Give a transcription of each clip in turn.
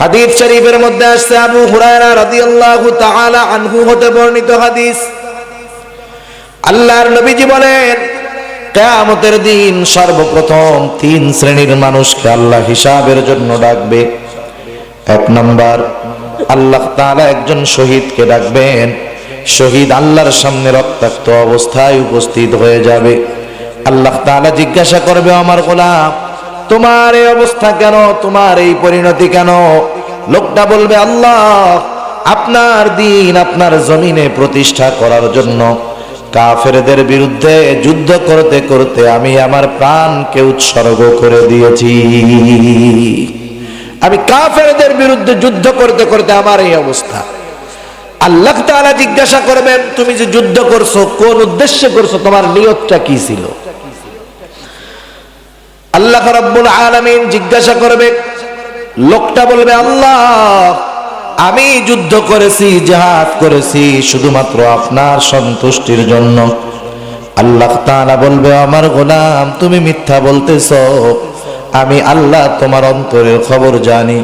হাদিস শরীফের মধ্যে আসছে, আবু হুরায়রা রাদিয়াল্লাহু তাআলা আনহু হতে বর্ণিত হাদিস, আল্লাহর নবীজি বলেন, কিয়ামতের দিন সর্বপ্রথম তিন শ্রেণীর মানুষকে আল্লাহ হিসাবের জন্য ডাকবে। এক নাম্বার, আল্লাহ তাআলা একজন শহীদকে ডাকবেন। শহীদ আল্লাহর সামনে রক্তাক্ত অবস্থায় উপস্থিত হয়ে যাবে। আল্লাহ তাআলা জিজ্ঞাসা করবে, আমার গোলাম, তোমার এই অবস্থা কেন, তোমার এই পরিণতি কেন? লোকটা বলবে, আল্লাহ, আপনার দ্বীন আপনার জমিনে প্রতিষ্ঠা করার জন্য কাফেরদের বিরুদ্ধে যুদ্ধ করতে করতে আমি আমার প্রাণকে উৎসর্গ করে দিয়েছি। আমি কাফেরদের বিরুদ্ধে যুদ্ধ করতে করতে আমার এই অবস্থা। আল্লাহ তাআলা জিজ্ঞাসা করবেন, তুমি যে যুদ্ধ করছো কোন উদ্দেশ্যে করছো, তোমার নিয়তটা কি ছিল? আল্লাহ রাব্বুল আলামিন জিজ্ঞাসা করবে। লোকটা বলবে, আল্লাহ, আমি যুদ্ধ করেছি, জিহাদ করেছি শুধুমাত্র আপনার সন্তুষ্টির জন্য। আল্লাহ তাআলা বলবে, আমার গোলাম, তুমি মিথ্যা বলতেছো। আমি আল্লাহ তোমার অন্তরের খবর জানি।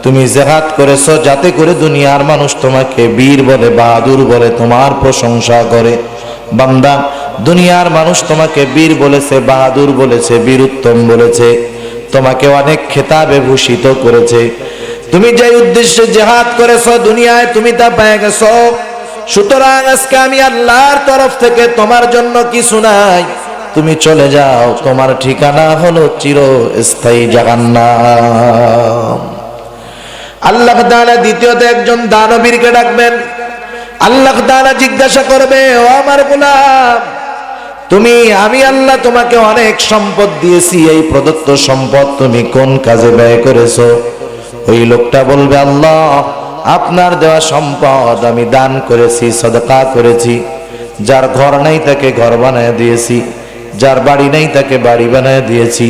তুমি জিহাদ করেছো যাতে করে দুনিয়ার মানুষ তোমাকে বীর বলে, বাহাদুর বলে, তোমার প্রশংসা করে। বান্দা, দুনিয়ার মানুষ তোমাকে বীর বলেছে, বাহাদুর বলেছে, বীরুত্তম বলেছে, তোমাকে অনেক খেতাবে ভূষিত করেছে। তুমি যে উদ্দেশ্যে জিহাদ করেছো দুনিয়ায় তুমি তা পেয়ে গেছো। সুতরাং আজকে আমি আল্লাহর তরফ থেকে তোমার জন্য কিছু নাই, তুমি চলে যাও, তোমার ঠিকানা হলো চিরস্থায়ী জাহান্নাম। আল্লাহ তাআলা দ্বিতীয়ত একজন দানবীরকে ডাকবেন। আল্লাহ তাআলা জিজ্ঞাসা করবে, ও আমার গোলাম, আমি আল্লাহ তোমাকে অনেক সম্পদ দিয়েছি, এই প্রদত্ত সম্পদ তুমি কোন কাজে ব্যয় করেছো? ওই লোকটা বলবে, আল্লাহ, আপনার দেওয়া সম্পদ আমি দান করেছি, সদকা করেছি। যার ঘর নাই তাকে ঘর বানায় দিয়েছি, যার বাড়ি নাই তাকে বাড়ি বানায় দিয়েছি।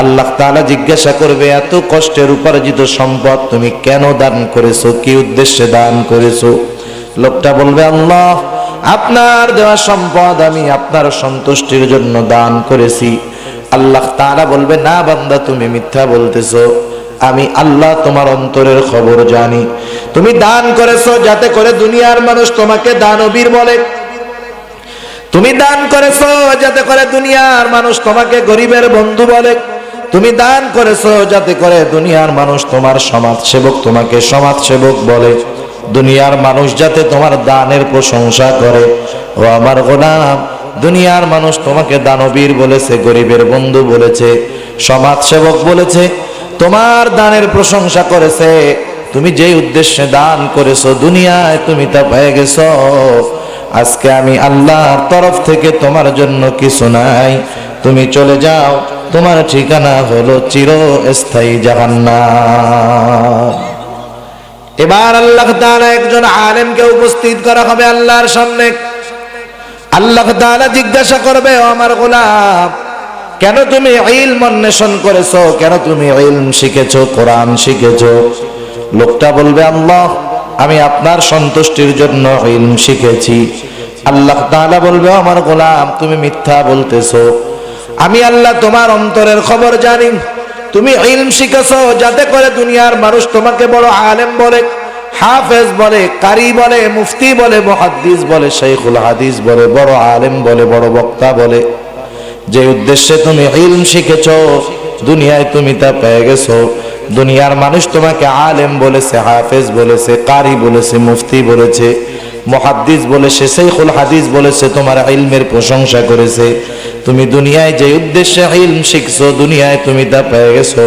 আল্লাহ তাআলা জিজ্ঞাসা করবে, এত কষ্টের উপার্জিত সম্পদ তুমি কেন দান করেছো, কি উদ্দেশ্যে দান করেছো? লোকটা বলবে, আল্লাহ, আপনার দেওয়া সম্পদ আমি আপনার সন্তুষ্টির জন্য দান করেছি। আল্লাহ তাআলা বলবে, না বান্দা, তুমি মিথ্যা বলতেছো। আমি আল্লাহ তোমার অন্তরের খবর জানি। তুমি দান করেছো যাতে করে দুনিয়ার মানুষ তোমাকে দানবীর বলে। তুমি দান করেছো যাতে করে দুনিয়ার মানুষ তোমাকে গরিবের বন্ধু বলে। তুমি দান করেছো যাতে করে দুনিয়ার মানুষ তোমার সমাজসেবক, তোমাকে সমাজসেবক বলে। দুনিয়ার মানুষ যাতে তোমার দানের প্রশংসা করে। ও আমার গোলাম, দুনিয়ার মানুষ তোমাকে দানবীর বলেছে, গরিবের বন্ধু বলেছে, সমাজসেবক বলেছে, তোমার দানের প্রশংসা করেছে। তুমি যেই উদ্দেশ্যে দান করেছো দুনিয়ায় তুমি তা পেয়ে গেছো। আজকে আমি আল্লাহর তরফ থেকে তোমার জন্য কিছু নাই, তুমি চলে যাও, তোমার ঠিকানা হলো চিরস্থায়ী জাহান্নাম। এবার আল্লাহ তাআলা একজন আলেমকে উপস্থিত করা হবে আল্লাহর সামনে। আল্লাহ তাআলা জিজ্ঞাসা করবে, ও আমার গোলাম, কেন তুমি ইলম অন্বেষণ করেছো, কেন তুমি ইলম শিখেছো, কোরআন শিখেছো? লোকটা বলবে, আল্লাহ, আমি আপনার সন্তুষ্টির জন্য ইলম শিখেছি। আল্লাহ তাআলা বলবে, আমার গোলাম, তুমি মিথ্যা বলতেছো। আমি আল্লাহ তোমার অন্তরের খবর জানি। তুমি ইলম শিখেছো যাতে করে দুনিয়ার মানুষ তোমাকে বড় আলেম বলে, হাফেজ বলে, কারি বলে, মুফতি বলে, মুহাদ্দিস বলে, শাইখুল হাদিস বলে, বড় আলেম বলে, বড় বক্তা বলে। যে উদ্দেশ্যে তুমি ইলম শিখেছো দুনিয়ায় তুমি তা পেয়ে গেছো। দুনিয়ার মানুষ তোমাকে আলেম বলেছে, হাফেজ বলেছে, কারি বলেছে, মুফতি বলেছে, মুহাদ্দিস বলেছে, শাইখুল হাদিস বলেছে, তোমার ইলমের প্রশংসা করেছে। তুমি দুনিয়ায় যে উদ্দেশ্যে ইলম শিখছো দুনিয়ায় তুমি তা পেয়ে গেছো।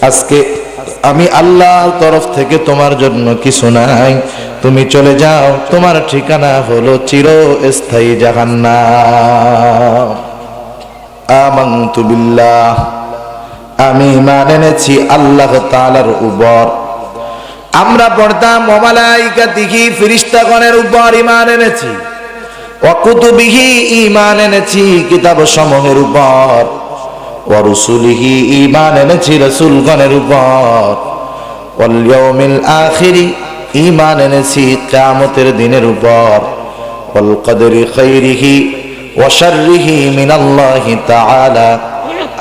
আজকে আমি আল্লাহর তরফ থেকে তোমার জন্য কিছু নাই, তুমি চলে যাও, তোমার ঠিকানা হলো চিরস্থায়ী জাহান্নাম। আমানতু বিল্লাহ, আমি ঈমান এনেছি আল্লাহ তাআলার উপর। আমরা পড়তাম ওয়া মালাইকাতিহি, ফেরেশতাগণের উপর ঈমান এনেছি। ওয়া কুতুবিহি, ঈমান এনেছি কিতাব সমূহের উপর। ওয়া রুসুলিহি, ঈমান এনেছি রাসূলগণের উপর। ওয়াল ইয়াউমিল আখিরি, ঈমান এনেছি কিয়ামতের দিনের উপর। ওয়াল কদরি খাইরিহি ওয়া শাররিহি মিনাল্লাহি তাআলা,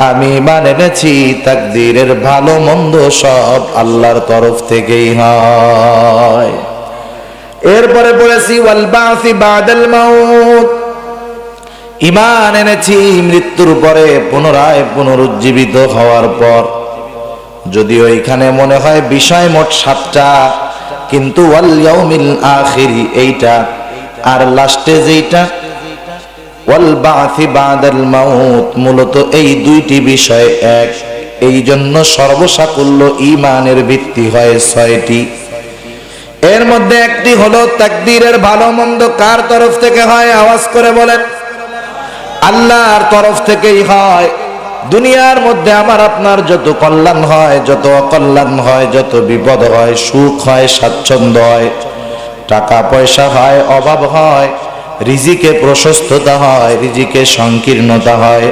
আমি ঈমান এনেছি তাকদীরের ভালো মন্দ সব আল্লাহর তরফ থেকেই হয়। এরপরে পড়েছি ওয়াল বাসি বাদাল মাউত, ঈমান এনেছি মৃত্যুর পরে পুনরায় পুনরুজ্জীবিত হওয়ার পর। যদিও এখানে মনে হয় বিষয় মোট 7টা, কিন্তু ওয়াল ইয়াউমিল আখিরি এইটা, আর লাস্টে যেইটা ওয়াল বাসি বাদাল মাউত, মূলত এই দুইটি বিষয় এক। এই জন্য সর্বসাকুল্য ঈমানের ভিত্তি হয় 6টি। এর মধ্যে একটি হলো তাকদীরের ভালো মন্দ কার তরফ থেকে হয়? আওয়াজ করে বলেন। আল্লাহর তরফ থেকেই হয়। দুনিয়ার মধ্যে আমার আপনার যত কল্যাণ হয়, যত অকল্যাণ হয়, যত বিপদ হয়, সুখ হয়, স্বাচ্ছন্দ্য হয়, টাকা পয়সা হয়, অভাব হয়, রিজিকে প্রশস্ততা হয়, রিজিকে সংকীর্ণতা হয়,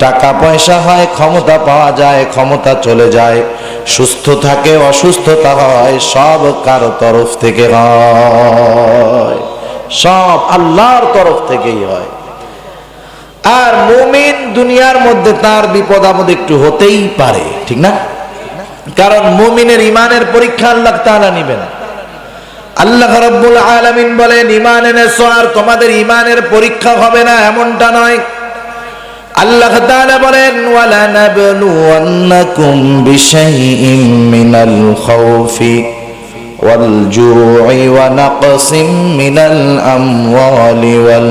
টাকা পয়সা হয়, ক্ষমতা পাওয়া যায়, ক্ষমতা চলে যায়, সুস্থ থাকে, অসুস্থতা হয়, সব কারো তরফ থেকে হয়, সব আল্লাহর তরফ থেকেই হয়। আর মুমিন দুনিয়ার মধ্যে তার বিপদ আপদ একটু হতেই পারে, ঠিক না? কারণ মুমিনের ঈমানের পরীক্ষা আল্লাহ তাআলা নেবেন। আল্লাহ রাব্বুল আলামিন বলেন, ঈমান এনেছো আর তোমাদের ঈমানের পরীক্ষা হবে না এমনটা নয়। আল্লাহ তাআলা বলেন, ওয়ালা নাবলুওয়ান্নাকুম বিশাইইম মিনাল খাউফি ওয়াল জু'i ওয়া নাকসিম মিনাল আমওয়ালি ওয়াল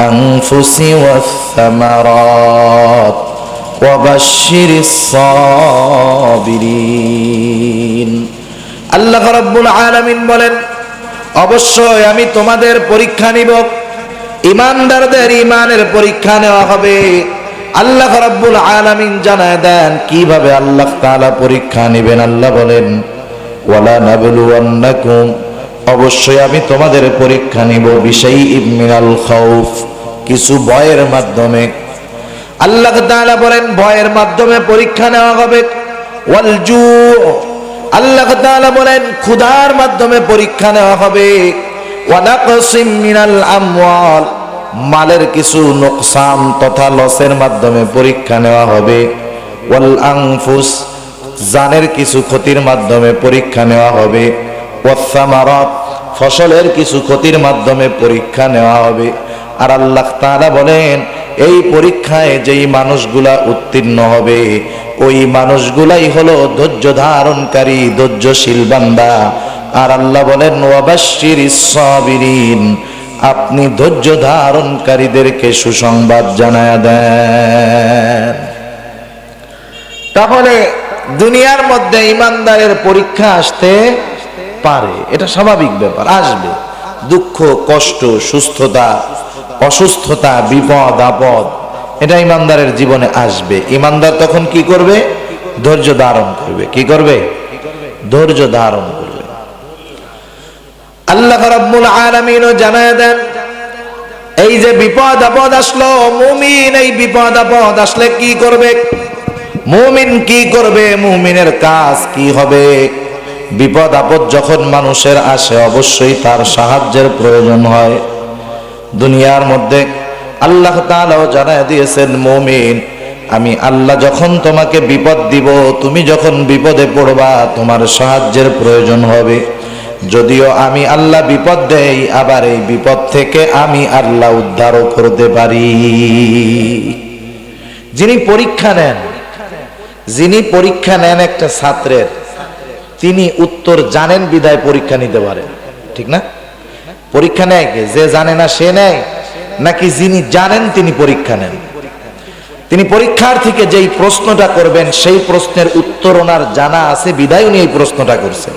আনফুসি ওয়াস সামারাত ওয়া বাশশিরিস সাবিরিন। আল্লাহ রাব্বুল আলামিন বলেন, অবশ্যই আমি তোমাদের পরীক্ষা নিব, ঈমানদারদের ঈমানের পরীক্ষা নেওয়া হবে। আল্লাহ রাব্বুল আলামিন জানায় দেন কিভাবে আল্লাহ তাআলা পরীক্ষা নেবেন। আল্লাহ বলেন, ওয়ালা নাবলুওয়ান্নাকুম, অবশ্যই আমি তোমাদের পরীক্ষা নিব, বিশাইইম মিনাল খাউফ, কিছু ভয়ের মাধ্যমে। আল্লাহ তাআলা বলেন ভয়ের মাধ্যমে পরীক্ষা নেওয়া হবে। ওয়াল জু', আল্লাহ তাআলা বলেন ক্ষুধার মাধ্যমে পরীক্ষা নেওয়া হবে। ওয়া নাকসিম মিনাল আমওয়াল, মালের কিছু নোকসান তথা লসের মাধ্যমে পরীক্ষা নেওয়া হবে। ওয়াল আনফুস, জানের কিছু ক্ষতির মাধ্যমে পরীক্ষা নেওয়া হবে। ওয়াস সামারাত, ফসলের কিছু ক্ষতির মাধ্যমে পরীক্ষা নেওয়া হবে। আর আল্লাহ তাআলা বলেন এই পরীক্ষায় যেই মানুষগুলা উত্তীর্ণ হবে ওই মানুষগুলাই হলো ধৈর্য ধারণকারী, ধৈর্যশীল বান্দা। আর আল্লাহ বলেন, ওয়াবাশশিরিস সাবিরিন, আপনি ধৈর্য ধারণকারীদেরকে সুসংবাদ জানায়া দেন। তাহলে দুনিয়ার মধ্যে ঈমানদারের পরীক্ষা আসতে পারে, এটা স্বাভাবিক ব্যাপার, আসবে। দুঃখ, কষ্ট, সুস্থতা, অসুস্থতা, বিপদ আপদ, এটা ঈমানদারের জীবনে আসবে। ঈমানদার তখন কি করবে? ধৈর্য ধারণ করবে। কি করবে? ধৈর্য ধারণ করবে। আল্লাহ রাব্বুল আলামিনও জানায় দেন, এই যে বিপদ আপদ আসলো, মুমিন এই বিপদ আপদ আসলে কি করবে? মুমিন কি করবে? মুমিনের কাজ কি হবে? বিপদ আপদ যখন মানুষের আসে অবশ্যই তার সাহায্যের প্রয়োজন হয়। দুনিয়ার মধ্যে আল্লাহ তাআলাও জানায় দিয়েছেন, মুমিন আমি আল্লাহ যখন তোমাকে বিপদ দিব, তুমি যখন বিপদে পড়বা তোমার সাহায্যের প্রয়োজন হবে। যদিও আমি আল্লাহ বিপদ দেই, আবার এই বিপদ থেকে আমি আল্লাহ উদ্ধারও করতে পারি। যিনি পরীক্ষা নেন, যিনি পরীক্ষা নেন একটা ছাত্রের, তিনি উত্তর জানেন বিদায় পরীক্ষা নিতে পারেন, ঠিক না? পরীক্ষা নেয় কে? যে জানে না সে নেয়, নাকি যিনি জানেন তিনি পরীক্ষা নেন? তিনি পরীক্ষার্থীকে যেই প্রশ্নটা করবেন সেই প্রশ্নের উত্তর ওনার জানা আছে বিদায় উনি এই প্রশ্নটা করছেন।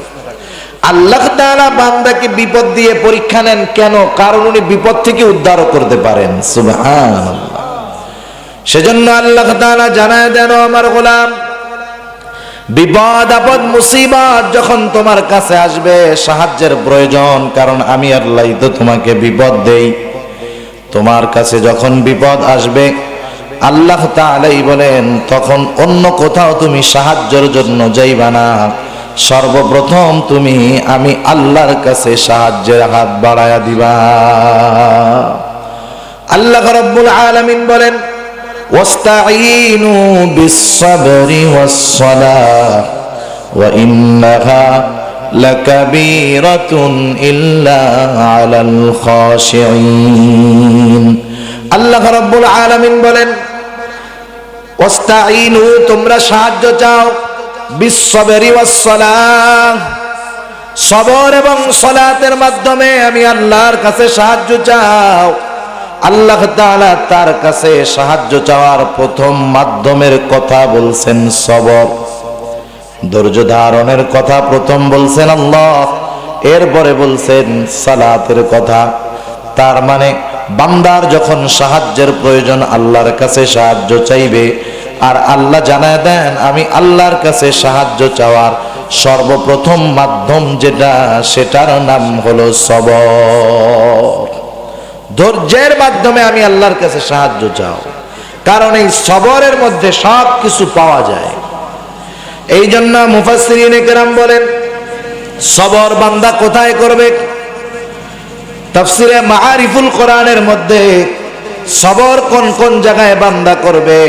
আল্লাহ তাআলা বান্দাকে বিপদ দিয়ে পরীক্ষা নেন কেন? কারণ উনি বিপদ থেকে উদ্ধার করতে পারেন। সুবহানাল্লাহ। সেজন্য আল্লাহ তাআলা জানায় দেন, আমার গোলাম, বিপদ আপদ মুসিবত যখন তোমার কাছে আসবে সাহায্যের প্রয়োজন, কারণ আমি আল্লাহ তো তোমাকে বিপদ দেই। তোমার কাছে যখন বিপদ আসবে আল্লাহ তাআলাই বলেন তখন অন্য কোথাও তুমি সাহায্যের জন্য যাইবা না, সর্বপ্রথম তুমি আমি আল্লাহর কাছে সাহায্যের হাত বাড়ায়া দিবা। আল্লাহ রাব্বুল আলামিন বলেন, ওয়াস্তাঈনু বিস-সাবরি ওয়াস-সালাহ ওয়া ইন্নাহা লাকাবীরাতুন ইল্লা আলাল খাশিঈন। আল্লাহ রাব্বুল আলামিন বলেন, ওয়াস্তাঈনু, তোমরা সাহায্য চাও, বিস-সাবরি ওয়াস-সালাহ, সবর এবং সালাতের মাধ্যমে আমি আল্লাহর কাছে সাহায্য চাও। আল্লাহ তাআলা তার কাছে সাহায্য চাওয়ার প্রথম মাধ্যমের কথা বলছেন সবর, ধৈর্য ধারণের কথা প্রথম বলছেন আল্লাহ, এরপরে বলছেন সালাতের কথা। তার মানে বান্দার যখন সাহায্যের প্রয়োজন আল্লাহর কাছে সাহায্য চাইবে, আর আল্লাহ জানায় দেন আমি আল্লাহর কাছে সাহায্য চাওয়ার সর্বপ্রথম মাধ্যম যেটা, সেটার নাম হলো সবর। ধৈর্যের মাধ্যমে আমি আল্লাহর কাছে সাহায্য চাও, কারণ এই সবরের মধ্যে সব কিছু পাওয়া যায়। এই জন্য মুফাসসিরিনে কেরাম বলেন, সবর বান্দা কোথায় করবে? তাফসিরে মাআরিফুল কোরআনের মধ্যে সবর কোন কোন জায়গায় বান্দা করবে,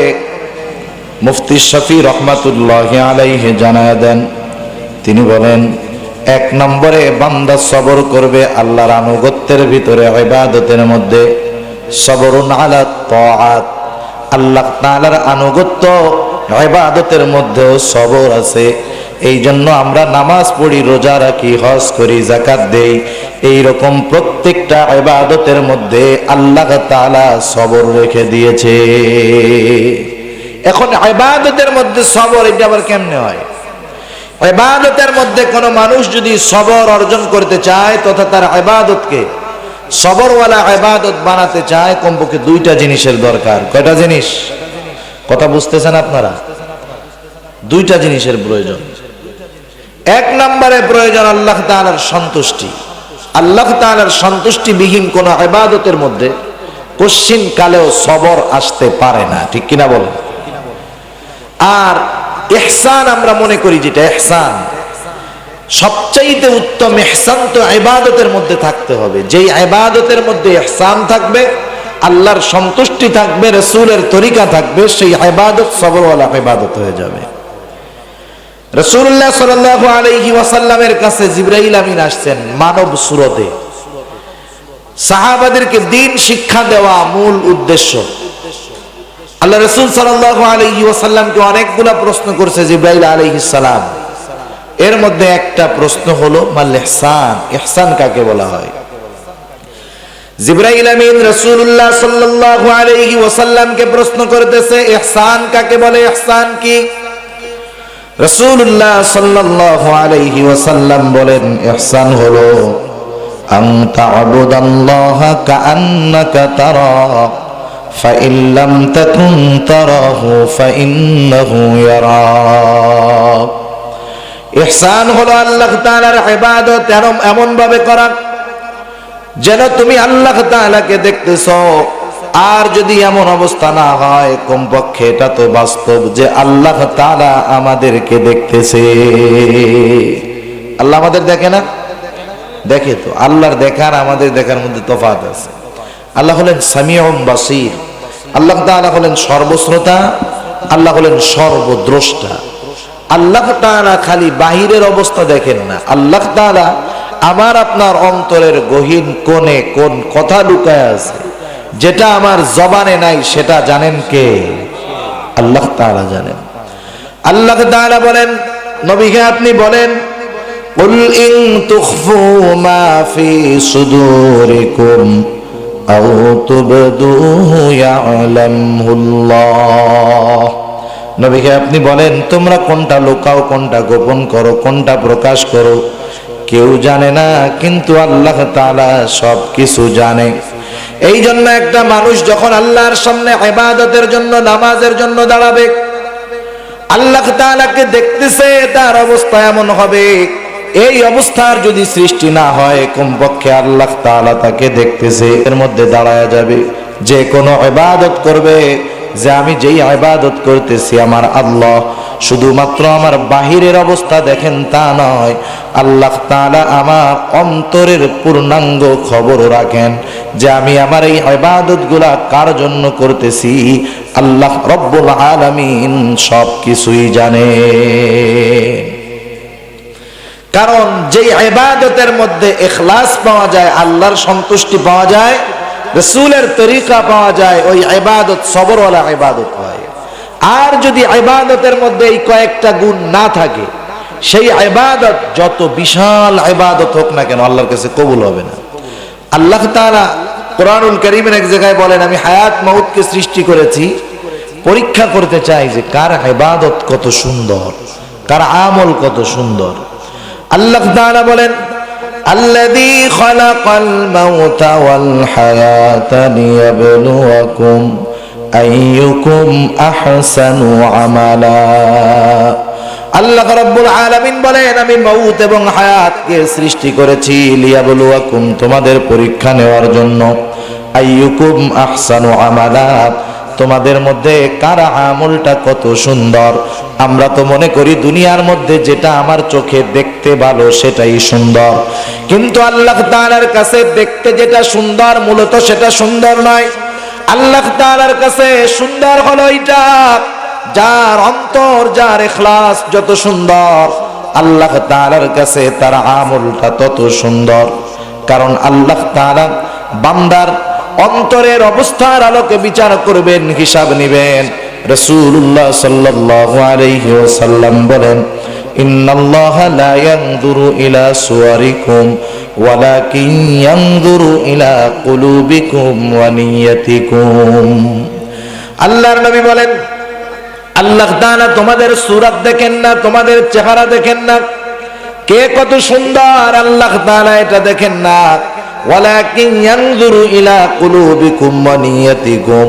মুফতি শফি রহমাতুল্লাহি আলাইহি জানায় দেন। তিনি বলেন, এক নম্বরে বান্দা সবর করবে আল্লাহর আনুগত্যের ভিতরে, ইবাদতের মধ্যে। সবরুন আলা তাআত, আল্লাহ তাআলার আনুগত্য ইবাদতের মধ্যেও সবর আছে। এই জন্য আমরা নামাজ পড়ি, রোজা রাখি, হজ করি, যাকাত দেই, এই রকম প্রত্যেকটা ইবাদতের মধ্যে আল্লাহ তাআলা সবর রেখে দিয়েছে। এখন ইবাদতের মধ্যে সবর, এটা আবার কেমনে হয়? ইবাদতের মধ্যে কোনো মানুষ যদি সবর অর্জন করতে চায় তথা তার ইবাদতকে সবরওয়ালা ইবাদত বানাতে চায়, কমপক্ষে দুইটা জিনিসের দরকার। কয়টা জিনিস? কথা বুঝতেছেন আপনারা? দুইটা জিনিসের প্রয়োজন। এক নম্বরে প্রয়োজন আল্লাহ তাআলার সন্তুষ্টি। আল্লাহ তাআলার সন্তুষ্টিবিহীন কোন ইবাদতের মধ্যে কোশ্চিন কালেও সবর আসতে পারে না, ঠিক কিনা বলেন? আর ইহসান আমরা মনে করি, যেটা ইহসান, সবচাইতে উত্তম ইহসান তো ইবাদতের মধ্যে থাকতে হবে। যেই ইবাদতের মধ্যে ইহসান থাকবে, আল্লাহর সন্তুষ্টি থাকবে, রাসূলের তরিকা থাকবে, সেই ইবাদত সবরওয়ালা ইবাদত হয়ে যাবে। রাসূলুল্লাহ সাল্লাল্লাহু আলাইহি ওয়াসাল্লামের কাছে জিবরাইল আমিন আসছেন মানব সুরতে। সাহাবাদেরকে দ্বীন শিক্ষা দেওয়া মূল উদ্দেশ্য। আল্লাহ রাসূল সাল্লাল্লাহু আলাইহি ওয়াসাল্লামকে অনেকগুলা প্রশ্ন করছে জিবরাইল আলাইহিস সালাম। এর মধ্যে একটা প্রশ্ন হলো মাল ইহসান, ইহসান কাকে বলা হয়? জিবরাইল আমিন রাসূলুল্লাহ সাল্লাল্লাহু আলাইহি ওয়াসাল্লামকে প্রশ্ন করতেছে, ইহসান কাকে বলে, ইহসান কি? রাসূলুল্লাহ সাল্লাল্লাহু আলাইহি ওয়াসাল্লাম বলেন, ইহসান হলো আন তা'বুদাল্লাহা কাআন্নাকা তারাহু ফাইন লাম তাকুন তারাহু ফাইন্নাহু ইয়ারাক। ইহসান হলো আল্লাহ তাআলার ইবাদত এমন ভাবে করা যেন তুমি আল্লাহ তাআলাকে দেখতেছো। আর যদি এমন অবস্থা না হয়, কমপক্ষে এটা তো বাস্তব যে আল্লাহ তাআলা আমাদেরকে দেখতেছে। আল্লাহ আমাদের দেখে না? দেখে তো। আল্লাহর দেখার আমাদের দেখার মধ্যে তফাৎ আছে। আল্লাহ হলেন সামিউম বাসীর, আল্লাহ তাআলা হলেন সর্বশ্রোতা, আল্লাহ হলেন সর্বদ্রষ্টা। আল্লাহ তাআলা খালি বাহিরের অবস্থা দেখেন না, আল্লাহ তাআলা আমার আপনার অন্তরের গহীন কোণে কোন কথা লুকায় আছে, যেটা আমার জবানে নাই, সেটা জানেন কে? আল্লাহ তাআলা জানেন। আল্লাহ তাআলা বলেন, নবীকে আপনি বলেন, কুল ইন তুখফু মা ফি সুদুরিকুম আও তুবদুহু ইয়ালামুল্লাহ। নবীকে আপনি বলেন, তোমরা কোনটা লুকাও, কোনটা গোপন করো, কোনটা প্রকাশ করো, কেউ জানে না, কিন্তু আল্লাহ তাআলা সব কিছু জানে। এই জন্য একটা মানুষ যখন আল্লাহর সামনে ইবাদতের জন্য, নামাজের জন্য দাঁড়াবে, আল্লাহ তাআলাকে দেখতেছে, তার অবস্থা এমন হবে, এই অবস্থার যদি সৃষ্টি না হয়, কমপক্ষে আল্লাহ তাআলা তাকে দেখতেছে, এর মধ্যে দাঁড়ায়া যাবে। যে কোনো ইবাদত করবে, যে আমি যেই ইবাদত করতেছি আমার আল্লাহ শুধুমাত্র আমার বাহিরের অবস্থা দেখেন তা নয়, আল্লাহ তাআলা আমার অন্তরের পূর্ণাঙ্গ খবর রাখেন যে আমি আমার এই ইবাদতগুলা কার জন্য করতেছি, আল্লাহ রব্বুল আলামিন সব কিছুই জানে। কারণ যেই ইবাদতের মধ্যে ইখলাস পাওয়া যায়, আল্লাহর সন্তুষ্টি পাওয়া যায়, রাসূলের তরিকা পাওয়া যায়, ওই ইবাদত সবরওয়ালা ইবাদত হয়। আর যদি ইবাদতের মধ্যে এই কয়েকটা গুণ না থাকে, সেই ইবাদত যত বিশাল ইবাদত হোক না কেন আল্লাহর কাছে কবুল হবে না। আল্লাহ তাআলা কোরআনুল কারীমের এক জায়গায় বলেন, আমি হায়াত মাউতকে সৃষ্টি করেছি পরীক্ষা করতে চাই যে কার ইবাদত কত সুন্দর, কার আমল কত সুন্দর। আল্লাহ তাআলা বলেন, আল্লাযী খালাকাল মাউতা ওয়াল হায়াতা লিয়াবলুয়াকুম আইয়ুকুম আহসানু আমালা। আল্লাহ রাব্বুল আলামিন বলেন, আমি মউত এবং হায়াতকে সৃষ্টি করেছি লিয়াবলুয়াকুম, তোমাদের পরীক্ষা নেওয়ার জন্য, আইয়ুকুম আহসানু আমালা, তোমাদের মধ্যে কার আমলটা কত সুন্দর। আমরা তো মনে করি দুনিয়ার মধ্যে যেটা আমার চোখে দেখতে ভালো সেটাই সুন্দর, কিন্তু আল্লাহ তাআলার কাছে দেখতে যেটা সুন্দর মূলত সেটা সুন্দর নয়। আল্লাহ তাআলার কাছে সুন্দর হলো এটা যার অন্তর, যার ইখলাস যত সুন্দর, আল্লাহ তাআলার কাছে তার আমলটা তত সুন্দর। কারণ আল্লাহ তাআলা বান্দার অন্তরের অবস্থার আলোকে বিচার করবেন, হিসাব নেবেন। রাসূলুল্লাহ সাল্লাল্লাহু আলাইহি ওয়াসাল্লাম বলেন, ইন্নাল্লাহা লা ইয়ানজুরু ইলা সুওয়ারিকুম ওয়ালাকিন ইয়ানজুরু ইলা কুলুবিকুম ওয়া নিয়াতিকুম। আল্লাহর নবী বলেন, আল্লাহ তাআলা তোমাদের সূরত দেখেন না, তোমাদের চেহারা দেখেন না, কে কত সুন্দর আল্লাহ তাআলা এটা দেখেন না। ওয়ালাকিন ইয়ানজুরু ইলা কুলুবিকুম ওয়া নিয়াতিকুম,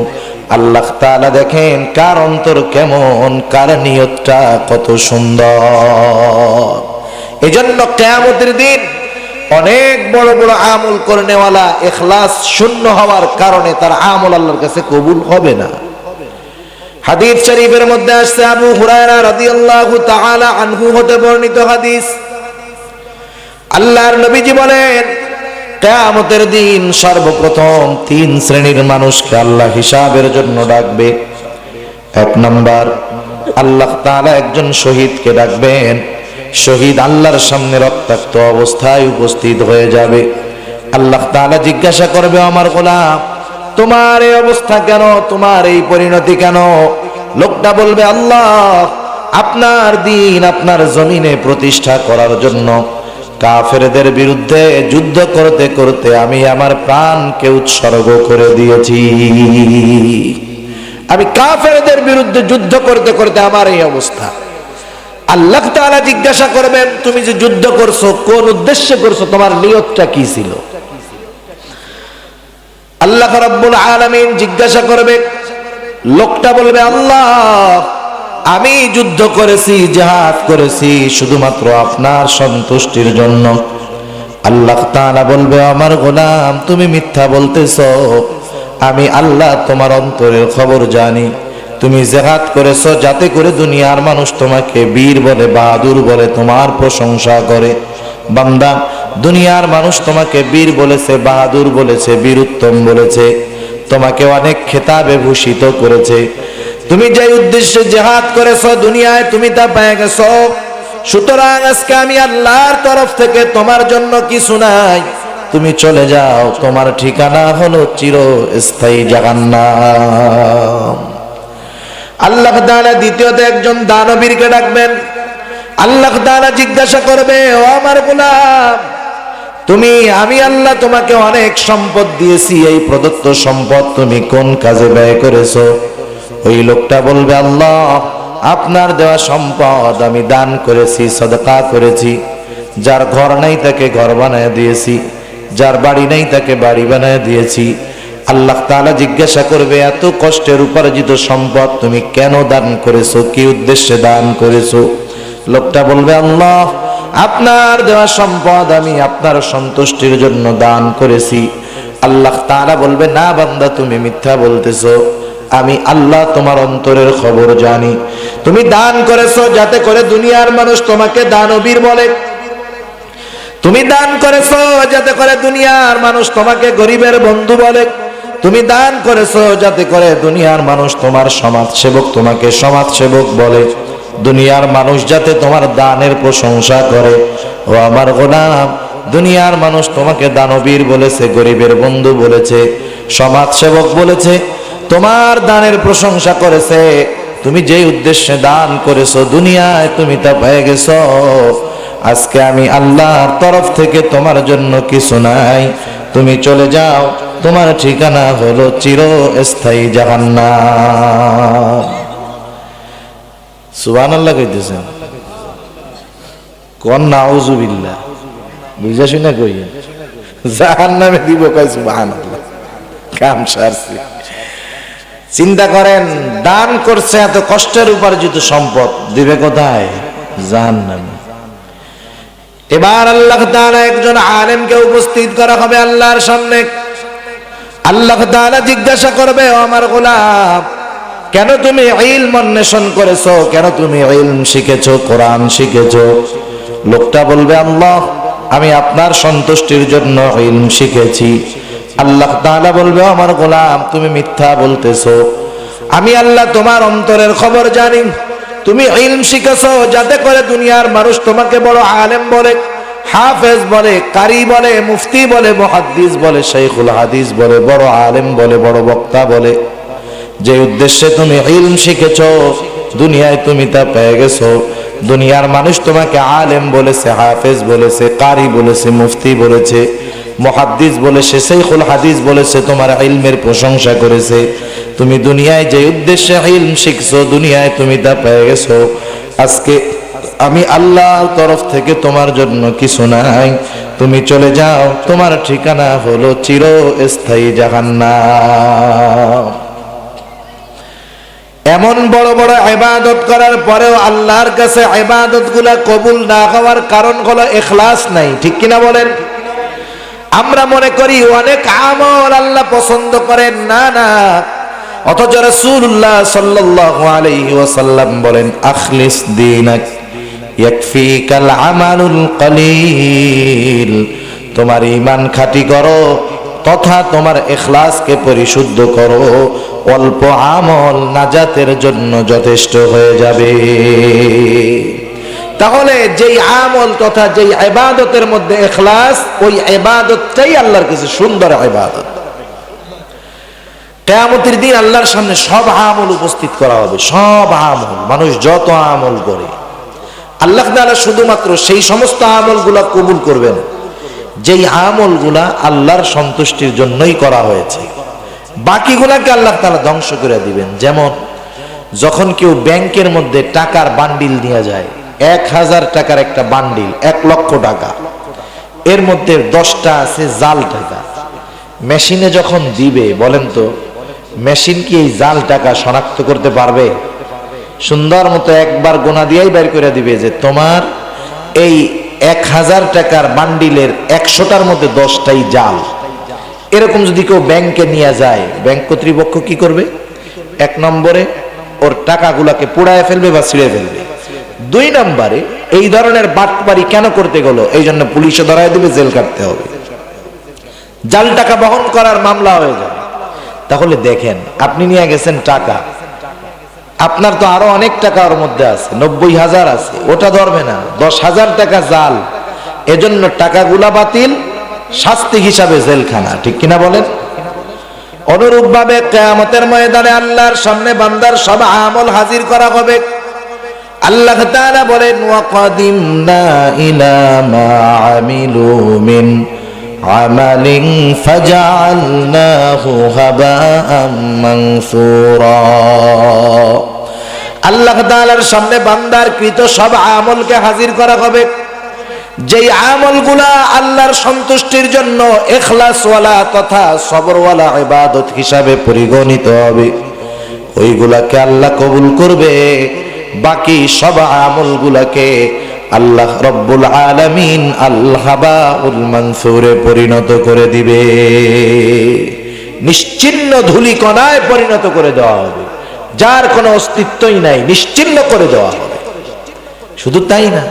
আল্লাহ তাআলা দেখেন কার অন্তর কেমন, কার নিয়তটা কত সুন্দর। এজন্য কিয়ামতের দিন অনেক বড় বড় আমল করনেওয়ালা ইখলাস শূন্য হওয়ার কারণে তার আমল আল্লাহর কাছে কবুল হবে না। হাদিস শরীফের মধ্যে আসছে, আবু হুরায়রা রাদিয়াল্লাহু তাআলা আনহু হতে বর্ণিত হাদিস, আল্লাহর নবীজি বলেন, কিয়ামতের দিন সর্বপ্রথম তিন শ্রেণীর মানুষকে আল্লাহ হিসাবের জন্য ডাকবে। এক নাম্বার, আল্লাহ তাআলা একজন শহীদকে ডাকবেন। শহীদ আল্লাহর সামনে রক্তাক্ত অবস্থায় উপস্থিত হয়ে যাবে। আল্লাহ তাআলা জিজ্ঞাসা করবে, আমার গোলাম তোমার এই অবস্থা কেন, তোমার এই পরিণতি কেন? লোকটা বলবে, আল্লাহ আপনার দ্বীন আপনার জমিনে প্রতিষ্ঠা করার জন্য কাফেরদের বিরুদ্ধে যুদ্ধ করতে করতে আমি আমার প্রাণকে উৎসর্গ করে দিয়েছি। আমি কাফেরদের বিরুদ্ধে যুদ্ধ করতে করতে আমার এই অবস্থা। আল্লাহ তাআলা জিজ্ঞাসা করবেন, তুমি যে যুদ্ধ করছো কোন উদ্দেশ্যে করছো, তোমার নিয়তটা কি ছিল? আল্লাহ রাব্বুল আলামিন জিজ্ঞাসা করবে, লোকটা বলবে, আল্লাহ আমি যুদ্ধ করেছি, জিহাদ করেছি শুধুমাত্র আপনার সন্তুষ্টির জন্য। আল্লাহ তাআলা বলবে, আমার গোলাম তুমি মিথ্যা বলতেছো, আমি আল্লাহ তোমার অন্তরের খবর জানি। তুমি জিহাদ করেছো যাতে করে দুনিয়ার মানুষ তোমাকে বীর বলে, বাহাদুর বলে, তোমার প্রশংসা করে। বান্দা, দুনিয়ার মানুষ তোমাকে বীর বলেছে, বাহাদুর বলেছে, বীরুত্তম বলেছে, তোমাকে অনেক খেতাবে ভূষিত করেছে। তুমি যে উদ্দেশ্যে জিহাদ করেছো দুনিয়ায় তুমি তা পেয়ে গেছো। সুতরাং আজকে আমি আল্লাহর তরফ থেকে তোমার জন্য কিছু নাই, তুমি চলে যাও, তোমার ঠিকানা হলো চিরস্থায়ী জাহান্নাম। আল্লাহ তাআলা দ্বিতীয়ত একজন দানবীরকে ডাকবেন। আল্লাহ তাআলা জিজ্ঞাসা করবে, ও আমার গোলাম আমি আল্লাহ তোমাকে অনেক সম্পদ দিয়েছি, এই প্রদত্ত সম্পদ তুমি কোন কাজে ব্যয় করেছো? ওই লোকটা বলবে, আল্লাহ আপনার দেওয়া সম্পদ আমি দান করেছি, সদকা করেছি। যার ঘর নাই তাকে ঘর বানায় দিয়েছি, যার বাড়ি নাই তাকে বাড়ি বানায় দিয়েছি। আল্লাহ তাআলা জিজ্ঞাসা করবে, এত কষ্টের উপার্জিত সম্পদ তুমি কেন দান করেছো, কি উদ্দেশ্যে দান করেছো? লোকটা বলবে, আল্লাহ আপনার দেওয়া সম্পদ আমি আপনার সন্তুষ্টির জন্য দান করেছি। আল্লাহ তাআলা বলবে, না বান্দা তুমি মিথ্যা বলতেছো, আমি আল্লাহ তোমার অন্তরের খবর জানি। তুমি দান করেছো যাতে করে দুনিয়ার মানুষ তোমাকে দানবীর বলে, তুমি দান করেছো যাতে করে দুনিয়ার মানুষ তোমাকে গরিবের বন্ধু বলে, তুমি দান করেছো যাতে করে দুনিয়ার মানুষ তোমার সমাজ সেবক, তোমাকে সমাজ সেবক বলে, দুনিয়ার মানুষ যাতে তোমার দানের প্রশংসা করে। ও আমার গোলাম, দুনিয়ার মানুষ তোমাকে দানবীর বলেছে, গরিবের বন্ধু বলেছে, সমাজ সেবক বলেছে, তোমার দানের প্রশংসা করেছে। তুমি যেই উদ্দেশ্যে দান করেছো দুনিয়ায় তুমি তা পেয়ে গেছো। আজকে আমি আল্লাহর তরফ থেকে তোমার জন্য কিছু নাই, তুমি চলে যাও, তোমার ঠিকানা হলো চিরস্থায়ী জাহান্নাম। সুবহানাল্লাহ কইতেছেন, কোন নাউজুবিল্লাহ, বুঝা শুনে কইয়েন জাহান্নামে দিব, কই সুবহানাল্লাহ, কাম সারছি। চিন্তা করেন, দান করছে এত কষ্টের উপার্জিত সম্পদ, দিবে কোথায়? জাহান্নামে। এবার আল্লাহ তাআলা একজন আলেমকে উপস্থিত করা হবে আল্লাহর সামনে। আল্লাহ তাআলা জিজ্ঞাসা করবে, ও আমার গোলাম, কেন তুমি ইলম অন্বেষণ করেছো? কেন তুমি ইলম শিখেছো, কোরআন শিখেছো? লোকটা বলবে, আল্লাহ, আমি আপনার সন্তুষ্টির জন্য ইলম শিখেছি। আল্লাহ তাআলা বলবে, ও আমার গোলাম, তুমি মিথ্যা বলতেছো। আমি আল্লাহ তোমার অন্তরের খবর জানি। তুমি ইলম শিখেছো যাতে করে দুনিয়ার মানুষ তোমাকে বড় আলেম বলে, হাফেজ বলে, কারি বলে, মুফতি বলে, মুহাদ্দিস বলে, শাইখুল হাদিস বলে, বড় আলেম বলে, বড় বক্তা বলে। যে উদ্দেশ্যে তুমি ইলম শিখেছো দুনিয়ায় তুমি তা পেয়ে গেছো। দুনিয়ার মানুষ তোমাকে আলেম বলেছে, হাফেজ বলেছে, কারি বলেছে, মুফতি বলেছে, মুহাদ্দিস বলেছে, শাইখুল হাদিস বলেছে, তোমার ইলমের প্রশংসা করেছে। তুমি দুনিয়ায় যে উদ্দেশ্যে ইলম শিখছো দুনিয়ায় তুমি তা পেয়ে গেছো। আজকে আমি আল্লাহর তরফ থেকে তোমার জন্য কিছু নাই, তুমি চলে যাও, তোমার ঠিকানা হলো চিরস্থায়ী জাহান্নাম। এমন বড় বড় ইবাদত করার পরেও আল্লাহর কাছে ইবাদতগুলো কবুল না হওয়ার কারণ হলো ইখলাস নাই, ঠিক কিনা বলেন? আমরা মনে করি অনেক আমল আল্লাহ পছন্দ করেন, না না। অথচ রাসূলুল্লাহ সাল্লাল্লাহু আলাইহি ওয়াসাল্লাম বলেন, আখলিস দীনাক ইয়াকফিকাল আমালুল কলিল। তোমার ঈমান খাঁটি করো তথা তোমার ইখলাসকে পরিশুদ্ধ করো, অল্প আমল নাজাতের জন্য যথেষ্ট হয়ে যাবে। তাহলে যেই আমল তথা যেই ইবাদতের মধ্যে ইখলাস, ওই ইবাদতটাই আল্লাহর কাছে সুন্দর ইবাদত। কিয়ামতের দিন আল্লাহর সামনে সব আমল উপস্থিত করা হবে, সব আমল, মানুষ যত আমল করে আল্লাহ তাআলা শুধুমাত্র সেই সমস্ত আমলগুলা কবুল করবেন যেই আমলগুলা আল্লাহর সন্তুষ্টির জন্যই করা হয়েছে। বাকিগুলাকে আল্লাহ তাআলা ধ্বংস করে দিবেন। যেমন যখন কেউ ব্যাংকের মধ্যে টাকার বান্ডিল নিয়ে যায়, 1000 টাকার একটা বান্ডিল, 1 লক্ষ টাকা, এর মধ্যে 10টা আছে জাল টাকা। মেশিনে যখন দিবে, বলেন তো মেশিন কি এই জাল টাকা শনাক্ত করতে পারবে? সুন্দর মতো একবার গোনা দিয়েই বের করে দিবে যে তোমার এই 1000 টাকার বান্ডিলের 100টার মধ্যে 10টাই জাল। এরকম যদি কেউ ব্যাংকে নিয়ে যায়, ব্যাংক কর্তৃপক্ষ কি করবে? 1 নম্বরে ওর টাকাগুলাকে পোড়ায় ফেলবে বা ছিঁড়ে ফেলবে। 2 নম্বরে এই ধরনের বাটপারি কেন করতে গেল এই জন্য পুলিশে ধরায় দিবে, জেল কাটতে হবে, জাল টাকা বহন করার মামলা হয়ে যাবে। তাহলে দেখেন, আপনি নিয়ে গেছেন টাকা, আপনার তো আরো অনেক টাকা ওর মধ্যে আছে, 90,000 আছে, ওটা ধরবে না, 10,000 টাকা জাল, এজন্য টাকাগুলা বাতিল, শাস্তি হিসাবে জেলখানা, ঠিক কিনা বলেন? অনুরূপ ভাবে কিয়ামতের ময়দানে আল্লাহর সামনে বান্দার সব আমল হাজির করা হবে। আল্লাহ তাআলা বলেন, ওয়াকাদিমনা ইলা মা আমিলু মিন আমালিন ফাজআলনাহু হাবাআম মানসুরা। আল্লাহ তাআলার সামনে বান্দার কৃত সব আমলকে হাজির করা হবে, যেই আমলগুলা আল্লাহর সন্তুষ্টির জন্য ইখলাসওয়ালা তথা সবরওয়ালা ইবাদত হিসাবে পরিগণিত হবে, ওইগুলাকে আল্লাহ কবুল করবে। বাকি সব আমলগুলাকে আল্লাহ রব্বুল আলামিন আল-হাবাউল মানসুরে পরিণত করে দিবে, নিশ্চিহ্ন ধূলিকণায় পরিণত করে দেওয়া হবে, যার কোনো অস্তিত্বই নাই, নিশ্চিহ্ন করে দেওয়া হবে। শুধু তাই না,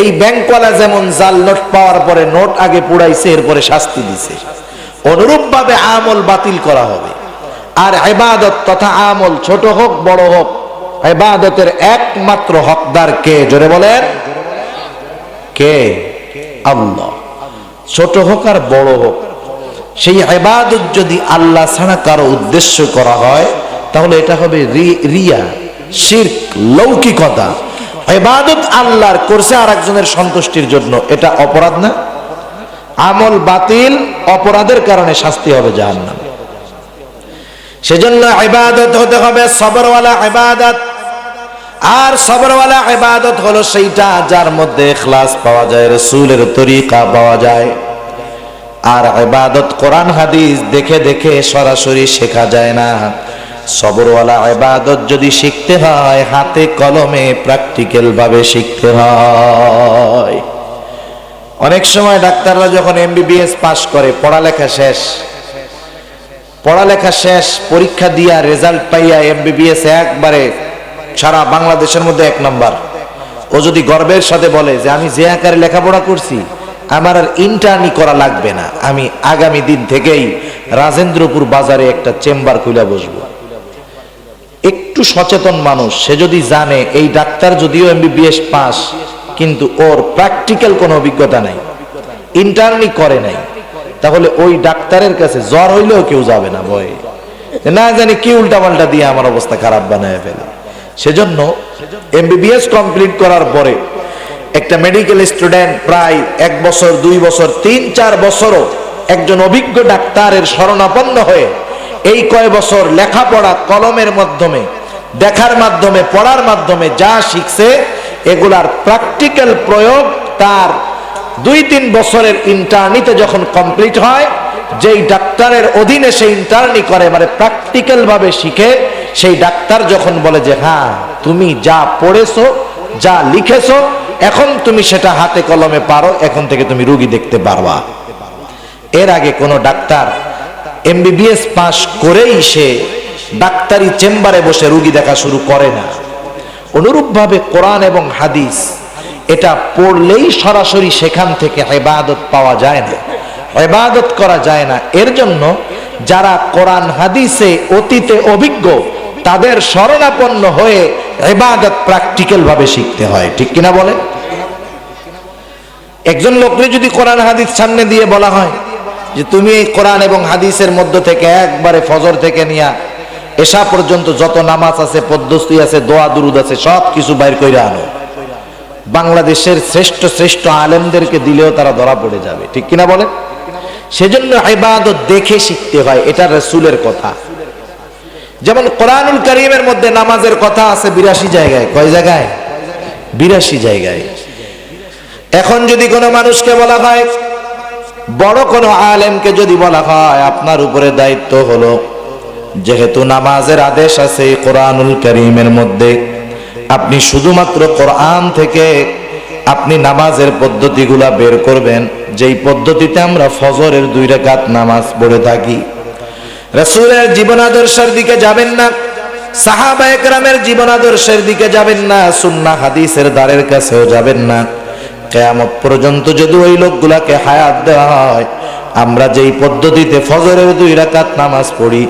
এই ব্যাংকওয়ালা যেমন জাল নোট পাওয়ার পরে নোট আগে পুড়াইছে, এরপরে শাস্তি দিছে, অনুরূপভাবে আমল বাতিল করা হবে। আর ইবাদত তথা আমল ছোট হোক বড় হোক, ইবাদতের একমাত্র হকদার কে? জোরে বলেন কে? আল্লাহ। ছোট হোক আর বড় হোক, সেই ইবাদত যদি আল্লাহ ছাড়া কারো উদ্দেশ্য করা হয় তাহলে এটা হবে রিয়া, শিরক, লৌকিকতা। ইবাদত আল্লাহর করছে আর একজনের সন্তুষ্টির জন্য, এটা অপরাধ না? আমল বাতিল, অপরাধের কারণে শাস্তি হবে জাহান্নাম। সেজন্য ইবাদত হতে হবে সবরওয়ালা ইবাদত। আর সবরওয়ালা ইবাদত হলো সেইটা যার মধ্যে ইখলাস পাওয়া যায়, রাসূলের তরিকা পাওয়া যায়। আর ইবাদত কোরআন হাদিস দেখে দেখে সরাসরি শেখা যায় না। সবরওয়ালা ইবাদত যদি শিখতে হয় হাতে কলমে প্র্যাকটিক্যাল ভাবে শিখতে হয়। অনেক সময় ডাক্তাররা যখন এমবিবিএস পাশ করে, পড়ালেখা শেষ, পরীক্ষা দিয়া রেজাল্ট পাইয়া এমবিবিএস একবারে সারা বাংলাদেশের মধ্যে 1 নম্বর, ও যদি গর্বের সাথে বলে যে আমি যে আকারে লেখাপড়া করছি আমার আর ইন্টার্নি করা লাগবে না, আমি আগামী দিন থেকেই রাজেন্দ্রপুর বাজারে একটা চেম্বার খুলে বসবো। একটু সচেতন মানুষ সে যদি জানে এই ডাক্তার যদিও এমবিবিএস পাস কিন্তু ওর প্র্যাকটিক্যাল কোনো অভিজ্ঞতা নাই, ইন্টার্নি করে নাই, তাহলে ওই ডাক্তারের কাছে জ্বর হইলেও কেউ যাবে না, ভয়ে না জানি কি উল্টাপাল্টা দিয়ে আমার অবস্থা খারাপ বানায় ফেলে। সেজন্য এমবিবিএস কমপ্লিট করার পরে একটা মেডিকেল স্টুডেন্ট প্রায় 1 বছর 2 বছর 3-4 বছরও একজন অভিজ্ঞ ডাক্তারের শরণাপন্ন হয়ে এই কয় বছর লেখাপড়া কলমের মাধ্যমে, দেখার মাধ্যমে, পড়ার মাধ্যমে যা শিখছে এগুলার প্র্যাকটিক্যাল প্রয়োগ তার 2-3 বছরের ইন্টার্নিতে যখন কমপ্লিট হয়, যেই ডাক্তারের অধীনে সে ইন্টার্নি করে মানে প্র্যাকটিক্যাল ভাবে শিখে, সেই ডাক্তার যখন বলে যে হ্যাঁ তুমি যা পড়েছো যা লিখেছো এখন তুমি সেটা হাতে কলমে পারো, এখন থেকে তুমি রোগী দেখতে পারবা। এর আগে কোনো ডাক্তার এমবিবিএস পাস করেই সে ডাক্তারি চেম্বারে বসে রোগী দেখা শুরু করে না। অনুরূপভাবে কোরআন এবং হাদিস এটা পড়লেই সরাসরি সেখান থেকে ইবাদত পাওয়া যায় না, ইবাদত করা যায় না। এর জন্য যারা কোরআন হাদিসে অতীতে অভিজ্ঞ তাদের শরণাপন্ন হয়ে ইবাদত প্র্যাকটিক্যাল ভাবে শিখতে হয়, ঠিক কিনা বলে? একজন লোককে যদি কোরআন হাদিস সামনে দিয়ে বলা হয় যে তুমি এই কোরআন এবং হাদিসের মধ্য থেকে একবারে ফজর থেকে নিয়া এশা পর্যন্ত যত নামাজ আছে, পদ্ধতি আছে, দোয়া দুরুদ আছে সব কিছু বাইর করে আনো, বাংলাদেশের শ্রেষ্ঠ আলেমদেরকে দিলেও তারা ধরা পড়ে যাবে, ঠিক কিনা বলে? সেজন্য ইবাদত দেখে শিখতে হয়, এটা রাসূলের কথা। যেমন কোরআনুল কারীমের মধ্যে নামাজের কথা আছে 82 জায়গায়। কয় জায়গায়? 82 জায়গায়। এখন যদি কোনো মানুষকে বলা হয়, বড় কোনো আলেমকে যদি বলা হয় আপনার উপরে দায়িত্ব হলো যেহেতু নামাজের আদেশ আছে কোরআনুল কারীমের মধ্যে, আপনি শুধুমাত্র কোরআন থেকে আপনি নামাজের পদ্ধতিগুলা বের করবেন, যেই পদ্ধতিতে আমরা ফজরের 2 রাকাত নামাজ পড়ে থাকি। রাসূলের জীবনাদর্শের দিকে যাবেন না, সাহাবায়ে কেরামের জীবনাদর্শের দিকে যাবেন না, সুন্নাহ হাদিসের দ্বারের কাছেও যাবেন না। কিয়ামত পর্যন্ত যদি ওই লোকগুলাকে হায়াত দেওয়া হয়, আমরা যেই পদ্ধতিতে ফজরের 2 রাকাত নামাজ পড়ি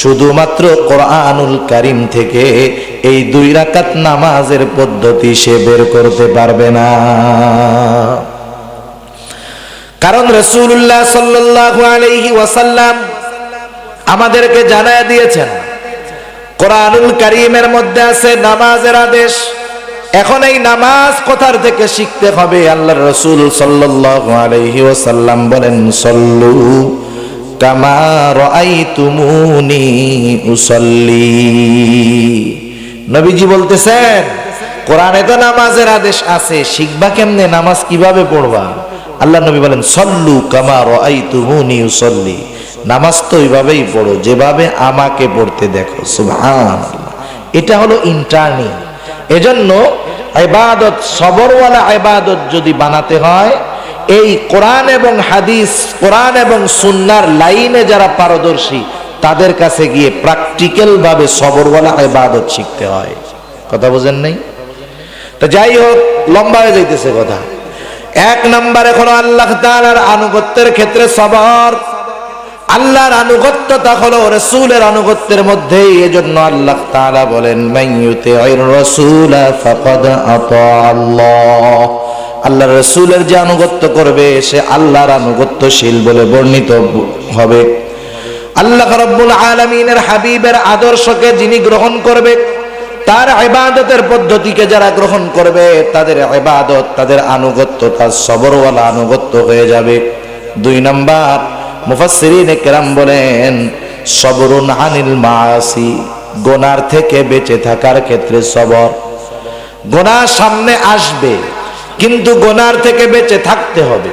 শুধুমাত্র কোরআনুল কারীম থেকে এই 2 রাকাত নামাজের পদ্ধতি সে বের করতে পারবে না। কারণ রাসূলুল্লাহ সাল্লাল্লাহু আলাইহি ওয়াসাল্লাম আমাদেরকে জানায় দিয়েছেন কোরআনুল কারীমের মধ্যে আছে নামাজের আদেশ। এখন এই নামাজ কোথার থেকে শিখতে হবে? আল্লাহর রাসূল সাল্লাল্লাহু আলাইহি ওয়াসাল্লাম বলেন সল্লু কামা রাআইতুমুনি উসাল্লি। নবীজি বলতেছেন কোরআনে তো নামাজের আদেশ আছে, শিখবা কেমনে, নামাজ কিভাবে পড়বা? আল্লাহ নবী বলেন সল্লু কামা রাআইতুমুনি উসাল্লি, নামাজ তো ওইভাবেই পড়ো যেভাবে আমাকে পড়তে দেখো। সুবহানাল্লাহ, এটা হলো ইন্টার্নি। এজন্য ইবাদত সবরওয়ালা ইবাদত যদি বানাতে হয়, এই কোরআন এবং হাদিস, কোরআন এবং সুন্নাহর লাইনে যারা পারদর্শী তাদের কাছে গিয়ে প্র্যাকটিক্যাল ভাবে সবরওয়ালা ইবাদত শিখতে হয়। কথা বুঝেন নাই? তো যাই হোক, লম্বা হয়ে যাইতেছে কথা। 1 নম্বরে হলো আল্লাহ তাআলার আনুগত্যের ক্ষেত্রে সবর। আল্লাহর আনুগত্যতা হলো রাসূলের আনুগত্যের মধ্যেই। এজন্য আল্লাহ তাআলা বলেন মাইয়ুতি'র রাসূলা ফাকাদ আতা আল্লাহ, আল্লাহর রাসূলের যে আনুগত্য করবে সে আল্লাহর আনুগত্যশীল বলে বর্ণিত হবে। আল্লাহ রাব্বুল আলামিনের হাবিবের আদর্শকে যিনি গ্রহণ করবে, তার ইবাদতের পদ্ধতিকে যারা গ্রহণ করবে, তাদের ইবাদত, তাদের আনুগত্য, তার সবরওয়ালা আনুগত্য হয়ে যাবে। 2 নাম্বার, মুফাসসিরিনে কেরাম বলেন সবরুন আনিল মাআসি, গুনার থেকে বেঁচে থাকার ক্ষেত্রে সবর। গুনাহ সামনে আসবে, কিন্তু গুনার থেকে বেঁচে থাকতে হবে।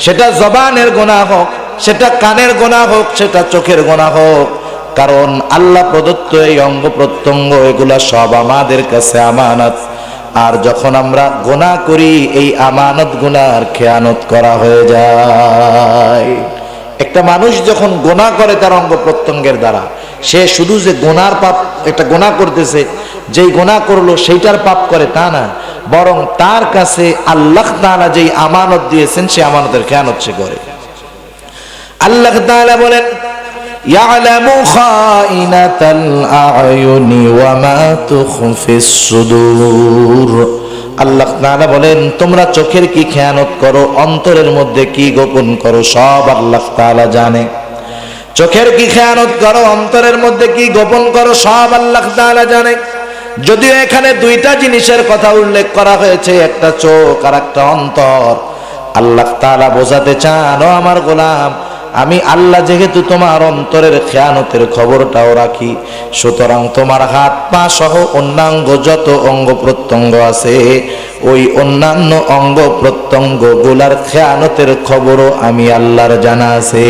সেটা জবানের গুনাহ হোক, সেটা কানের গুনাহ হোক, সেটা চোখের গুনাহ হোক, কারণ আল্লাহ প্রদত্ত এই অঙ্গ প্রত্যঙ্গ এগুলা সব আমাদের কাছে আমানত। আর যখন আমরা গুনাহ করি, এই আমানত গুনার খেয়ানত করা হয়ে যায়। একটা মানুষ যখন গুনাহ করে তার অঙ্গ প্রত্যঙ্গের দ্বারা, সে শুধু যে গুনার পাপ, একটা গুনাহ করতেছে, যেই গুনাহ করলো সেইটার পাপ করে তা না, বরং তার কাছে আল্লাহ তাআলা যেই আমানত দিয়েছেন সে আমানতের খেয়ানত সে করে। আল্লাহ তাআলা বলেন ইয়ালামু খাইনাতাল আয়ুনি ওয়া মা তুখফিস সুদূর, আল্লাহ তাআলা বলেন তোমরা চোখের কি খেয়ানত করো, অন্তরের মধ্যে কি গোপন করো, সব আল্লাহ তাআলা জানে। চোখের কি খেয়ানত করো, অন্তরের মধ্যে কি গোপন করো, সব আল্লাহ তাআলা জানে। যদিও এখানে 2টা জিনিসের কথা উল্লেখ করা হয়েছে, একটা চোখ আর একটা অন্তর। আল্লাহ তাআলা বোঝাতে চান, ও আমার গোলাম, আমি আল্লাহ যেহেতু তোমার অন্তরের খেয়ানতের খবরটাও রাখি, সুতরাং তোমার হাত পা সহ অন্যাঙ্গ যত অঙ্গ প্রত্যঙ্গ আছে, ওই অন্যান্য অঙ্গ প্রত্যঙ্গ গুলার খেয়ানতের খবরও আমি আল্লাহর জানা আছে।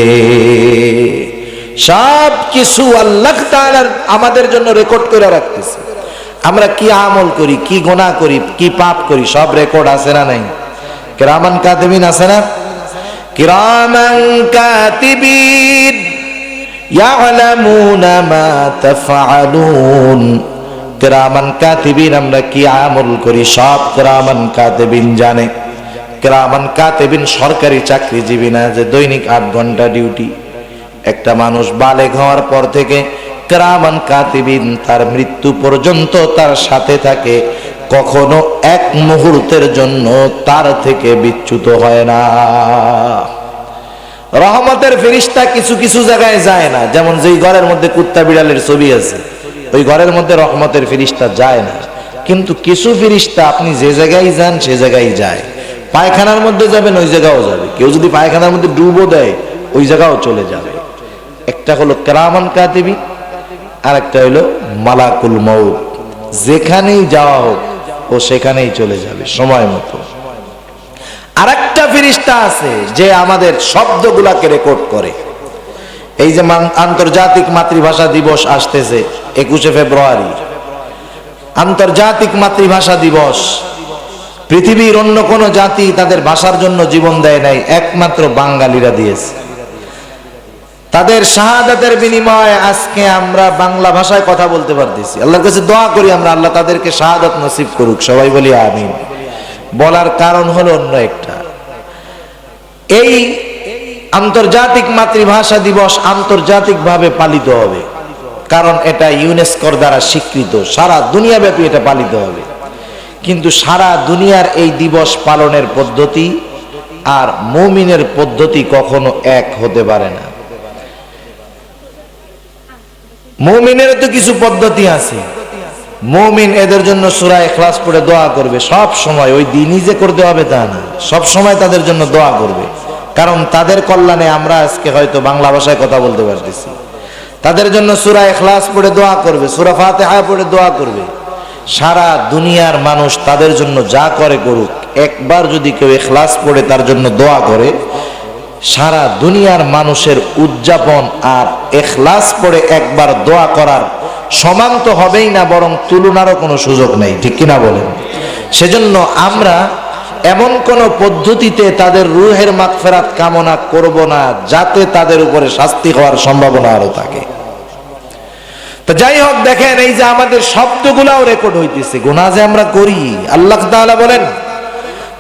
সব কিছু আল্লাহ তাআলা আমাদের জন্য রেকর্ড করে রাখতেছে। আমরা কি আমল করি, কি গুনাহ করি, কি পাপ করি, সব রেকর্ড আছে না নাই? কিরামান কাতিবিন আছে না? কিরামান কাতিবিন ইয়ালামুনা মা তাফআলুন, কিরামান কাতিবিন আমরা কি আমল করি সব কিরামান কাতিবিন জানে। কিরামান কাতিবিন সরকারি চাকরিজীবী না যে দৈনিক 8 ঘন্টা ডিউটি। একটা মানুষ বালেগ হওয়ার পর থেকে কিরামান কাতিবিন তার মৃত্যু পর্যন্ত তার সাথে থাকে, কখনো এক মুহূর্তের জন্য তার থেকে বিচ্যুত হয় না। রহমতের ফেরেশতা কিছু কিছু জায়গায় যায় না, যেমন যেই ঘরের মধ্যে কুত্তা বিড়ালের ছবি আছে ওই ঘরের মধ্যে রহমতের ফেরেশতা যায় না। কিন্তু কিছু ফেরেশতা আপনি যে জায়গায় যান সে জায়গায় যায়। পায়খানার মধ্যে যাবেন ওই জায়গাও যাবে, কেউ যদি পায়খানার মধ্যে ডুবও দেয় ওই জায়গাও চলে যাবে। একটা হলো কিরামান কাতিবিন, আর একটা হলো মালাকুল মউত। যেখানেই যাওয়া হোক ও সেখানেই চলে যাবে সময় মতো। আরেকটা ফেরেশতা আছে যে আমাদের শব্দগুলাকে রেকর্ড করে। এই যে আন্তর্জাতিক মাতৃভাষা দিবস আসতেছে 21শে ফেব্রুয়ারি, আন্তর্জাতিক মাতৃভাষা দিবস। পৃথিবীর অন্য কোনো জাতি তাদের ভাষার জন্য জীবন দেয় নাই, একমাত্র বাঙালিরা দিয়েছে। তাদের শাহাদাতের বিনিময়ে আজকে আমরা বাংলা ভাষায় কথা বলতে পারতেছি। আল্লাহর কাছে দোয়া করি আমরা, আল্লাহ তাদেরকে শাহাদাত নসিব করুক, সবাই বলি আমিন। বলার কারণ হলো অন্য একটা, এই আন্তর্জাতিক মাতৃভাষা দিবস আন্তর্জাতিকভাবে পালিত হবে, কারণ এটা ইউনেস্কোর দ্বারা স্বীকৃত, সারা দুনিয়াব্যাপী এটা পালিত হবে। কিন্তু সারা দুনিয়ার এই দিবস পালনের পদ্ধতি আর মুমিনের পদ্ধতি কখনো এক হতে পারে না। মুমিনের তো কিছু পদ্ধতি আছে, মুমিন এদের জন্য সূরা ইখলাস পড়ে দোয়া করবে সব সময়। ওই দিনই যে করতে হবে তা না, সব সময় তাদের জন্য দোয়া করবে, কারণ তাদের কল্যাণে আমরা আজকে হয়তো বাংলা ভাষায় কথা বলতে পারতেছি। তাদের জন্য সূরা ইখলাস পড়ে দোয়া করবে, সূরা ফাতিহা পড়ে দোয়া করবে। সারা দুনিয়ার মানুষ তাদের জন্য যা করে করুক, একবার যদি কেউ ইখলাস পড়ে তার জন্য দোয়া করে, সারা দুনিয়ার মানুষের উদযাপন আর ইখলাস পড়ে একবার দোয়া করার সমান তো হবেই না, বরং তুলনারও কোনো সুযোগ নেই, ঠিক কিনা বলেন? সেজন্য আমরা এমন কোন পদ্ধতিতে তাদের রূহের মাগফিরাত কামনা করব না যাতে তাদের উপরে শাস্তি হওয়ার সম্ভাবনা আরো থাকে। তো যাই হোক, দেখেন এই যে আমাদের শব্দগুলাও রেকর্ড হইতেছে, গুনাহ যে আমরা করি। আল্লাহ তাআলা বলেন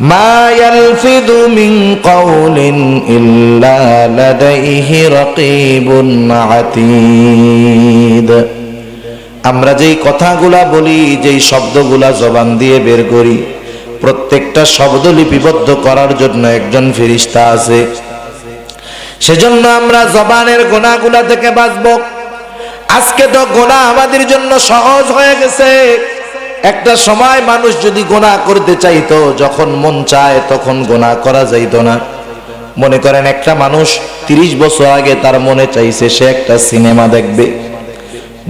মা ইয়ালফিযু মিন কাওলিন ইল্লা লাদাইহি রাকীবুন আতীদ। আমরা যেই কথাগুলা বলি, যেই শব্দগুলা জবান দিয়ে বের করি, প্রত্যেকটা শব্দ লিপিবদ্ধ করার জন্য একজন ফেরেশতা আছে। সেজন্য আমরা জবানের গুনাহগুলা থেকে বাঁচব। আজকে তো গুনাহ আমাদের জন্য সহজ হয়ে গেছে। একটা সময় মানুষ যদি গুনাহ করতে চাইতো, যখন মন চায় তখন গুনাহ করা যাইতো না। মনে করেন একটা মানুষ 30 বছর আগে তার মনে চাইছে সে একটা সিনেমা দেখবে।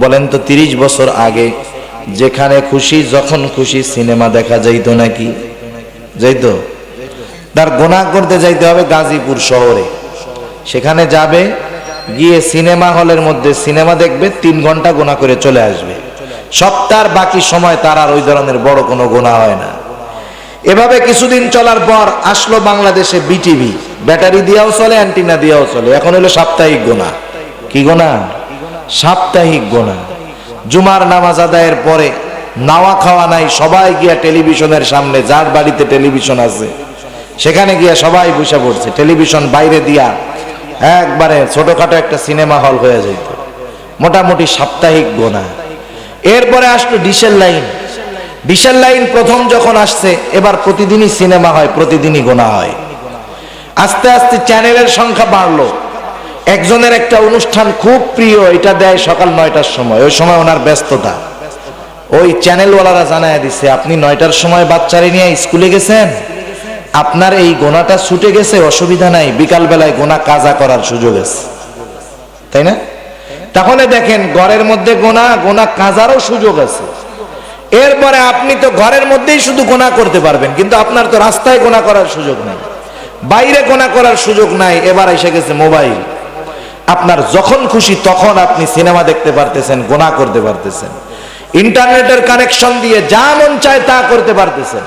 বলেন তো 30 বছর আগে যেখানে খুশি যখন খুশি সিনেমা দেখা যাইতো নাকি? যাইতো? তার গুনাহ করতে যাইতে হবে গাজীপুর শহরে। সেখানে যাবে, গিয়ে সিনেমা হলের মধ্যে সিনেমা দেখবে, 3 ঘন্টা গুনাহ করে চলে আসবে। সপ্তাহের বাকি সময় তার আর ওই ধরনের বড় কোনো গুনাহ হয় না। এভাবে কিছুদিন চলার পর আসলো বাংলাদেশে বিটিভি। ব্যাটারি দিয়েও চলে, অ্যান্টিনা দিয়েও চলে। এখন হলো সাপ্তাহিক গুনাহ। কি গুনাহ? সাপ্তাহিক গুনাহ। জুমার নামাজ আদায়ের পরে নাওয়া খাওয়া নাই, সবাই গিয়া টেলিভিশনের সামনে, যার বাড়িতে টেলিভিশন আছে সেখানে গিয়া সবাই বসে পড়ছে। টেলিভিশন বাইরে দিয়া একবারে ছোটখাটো একটা সিনেমা হল হয়ে যেত। মোটামুটি সাপ্তাহিক গুনাহ। এরপরে আসলো ডিশের লাইন। ডিশের লাইন প্রথম যখন আসছে, এবার প্রতিদিনই সিনেমা হয়, প্রতিদিনই গুনাহ হয়। আস্তে আস্তে চ্যানেলের সংখ্যা বাড়লো। একজনের একটা অনুষ্ঠান খুব প্রিয়, এটা দেয় সকাল 9টার সময়। ওই সময় ওনার ব্যস্ততা। ওই চ্যানেলওয়ালারা জানায় দিচ্ছে, আপনি 9টার সময় বাচ্চারে নিয়ে স্কুলে গেছেন, আপনার এই গোনাটা ছুটে গেছে, অসুবিধা নাই, বিকাল বেলায় গোনা কাজা করার সুযোগ আছে। তাই না? তাহলে দেখেন ঘরের মধ্যে গোনা কাজারও সুযোগ আছে। এরপরে আপনি তো ঘরের মধ্যেই শুধু গোনা করতে পারবেন, কিন্তু আপনার তো রাস্তায় গোনা করার সুযোগ নাই, বাইরে গোনা করার সুযোগ নাই। এবার এসে গেছে মোবাইল। আপনার যখন খুশি তখন আপনি সিনেমা দেখতে পারতেছেন, গোনা করতে পারতেছেন। ইন্টারনেটের কানেকশন দিয়ে যা মন চায় তা করতে পারতেছেন।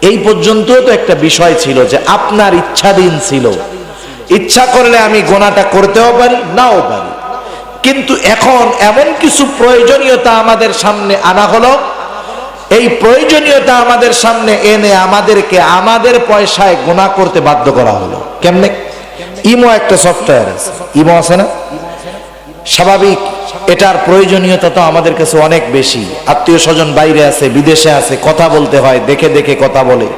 এই পর্যন্ত তো একটা বিষয় ছিল যে আপনার ইচ্ছাধীন ছিল, ইচ্ছা করলে আমি গোনাটা করতেও পারি, নাও পারি। কিন্তু এখন এমন কিছু প্রয়োজনীয়তা আমাদের সামনে আনা হলো, এই প্রয়োজনীয়তা আমাদের সামনে এনে আমাদেরকে আমাদের পয়সায় গোনা করতে বাধ্য করা হলো। কেমনে? ইমো একটা সফটওয়্যার আছে, ইমো আছে না? স্বাভাবিক, এটার প্রয়োজনীয়তা তো আমাদের কাছে অনেক বেশি। আত্মীয় স্বজন বাইরে আছে, বিদেশে আছে, কথা বলতে হয়, দেখে দেখে কথা বলে।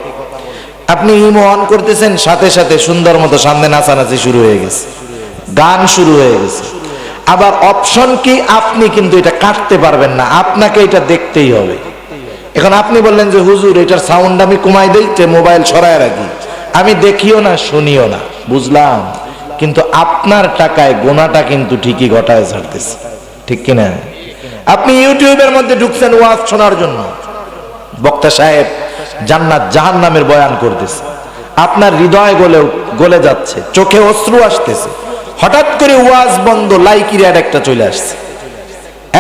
আপনি ইমো অন করতেছেন, সাথে সাথে সুন্দর মতো সামনে নাচানাচি শুরু হয়ে গেছে, গান শুরু হয়ে গেছে। আবার অপশন কি, আপনি কিন্তু এটা কাটতে পারবেন না, আপনাকে এটা দেখতেই হবে। এখন আপনি বললেন যে হুজুর এটার সাউন্ড আমি কমাই দেই, মোবাইল সরায় রাখি, আমি দেখিও না শুনিও না। বুঝলাম, কিন্তু আপনার টাকায় গোনাটা কিন্তু ঠিকই ঘটায় ছাড়তেছে, ঠিক কিনা? আপনি ইউটিউবের মধ্যে ঢুকছেন ওয়াজ শোনার জন্য, বক্তা সাহেব জান্নাত জাহান্নামের বয়ান করতেছে, আপনার হৃদয় গলে যাচ্ছে, চোখে অশ্রু আসতেছে। হঠাৎ করে ওয়াজ বন্ধ, লাইকির অ্যাড একটা চলে আসছে,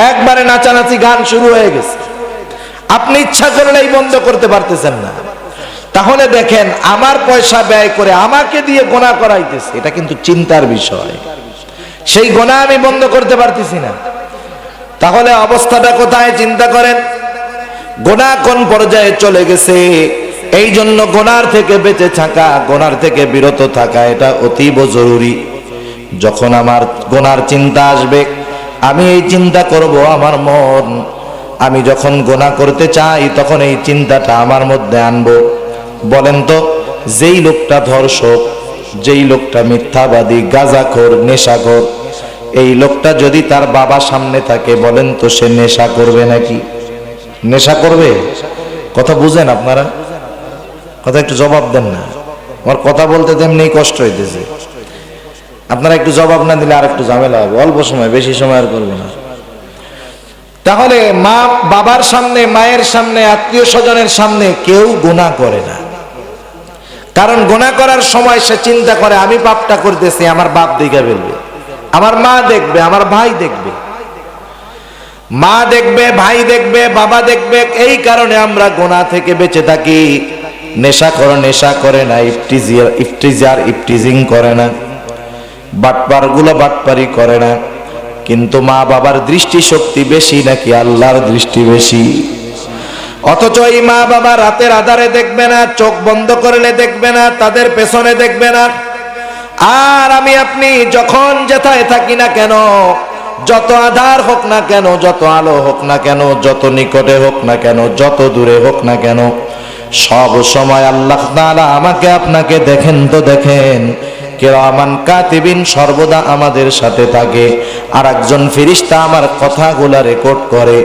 একবারে নাচানাচি গান শুরু হয়ে গেছে। আপনি ইচ্ছা করলেই বন্ধ করতে পারতেছেন না। তাহলে দেখেন, আমার পয়সা ব্যয় করে আমাকে দিয়ে গোনা করাইতেছে, এটা কিন্তু চিন্তার বিষয়। সেই গোনা আমি বন্ধ করতে পারতেছি না। তাহলে অবস্থাটা কোথায় চিন্তা করেন। গোনা কোন পর্যায়ে চলে গেছে। এই জন্য গোনার থেকে বেঁচে থাকা, গোনার থেকে বিরত থাকা, এটা অতীব জরুরি। যখন আমার গোনার চিন্তা আসবে, আমি এই চিন্তা করব আমার মন, আমি যখন গোনা করতে চাই তখন এই চিন্তাটা আমার মধ্যে আনবো। বলেন তো, যেই লোকটা ধর্ষক, যেই লোকটা মিথ্যাবাদী, গাঁজাখোর, নেশাখোর, এই লোকটা যদি তার বাবা সামনে থাকে, বলেন তো সে নেশা করবে নাকি? নেশা করবে? কথা বুঝেন আপনারা? কথা একটু জবাব দেন না, আমার কথা বলতে তেমনি কষ্ট হইতেছে। আপনারা একটু জবাব না দিলে আর একটু ঝামেলা হবে। অল্প সময়, বেশি সময় আর করবো না। তাহলে মা বাবার সামনে, মায়ের সামনে, আত্মীয় স্বজনের সামনে কেউ গুনাহ করে না। কারণ গুনাহ করার সময় সে চিন্তা করে আমি পাপটা করতেছি, আমার বাপ দেখে ফেলবে, আমার মা দেখবে, আমার ভাই দেখবে, মা দেখবে, ভাই দেখবে, বাবা দেখবে। এই কারণে আমরা গুনাহ থেকে বেঁচে থাকি। নেশাখোর নেশা করে না, ইফটিজিং করে না, বাটপার গুলো বাটপারি করে না। কিন্তু মা বাবার দৃষ্টি শক্তি বেশি নাকি আল্লাহর দৃষ্টি বেশি? অথচ এই মা বাবা রাতের আধারে দেখবে না, চোখ বন্ধ করলে দেখবে না, তাদের পেছনে দেখবে না। আর আমি আপনি যখন যেথায় থাকি না কেন, যত আধার হোক না কেন, যত আলো হোক না কেন, যত নিকটে হোক না কেন, যত দূরে হোক না কেন, সব সময় আল্লাহ তাআলা আমাকে আপনাকে দেখেন তো দেখেন। কিরামান কাতিবিন সর্বদা আমাদের সাথে থাকে। আর একজন ফেরেশতা আমার কথাগুলা রেকর্ড করে।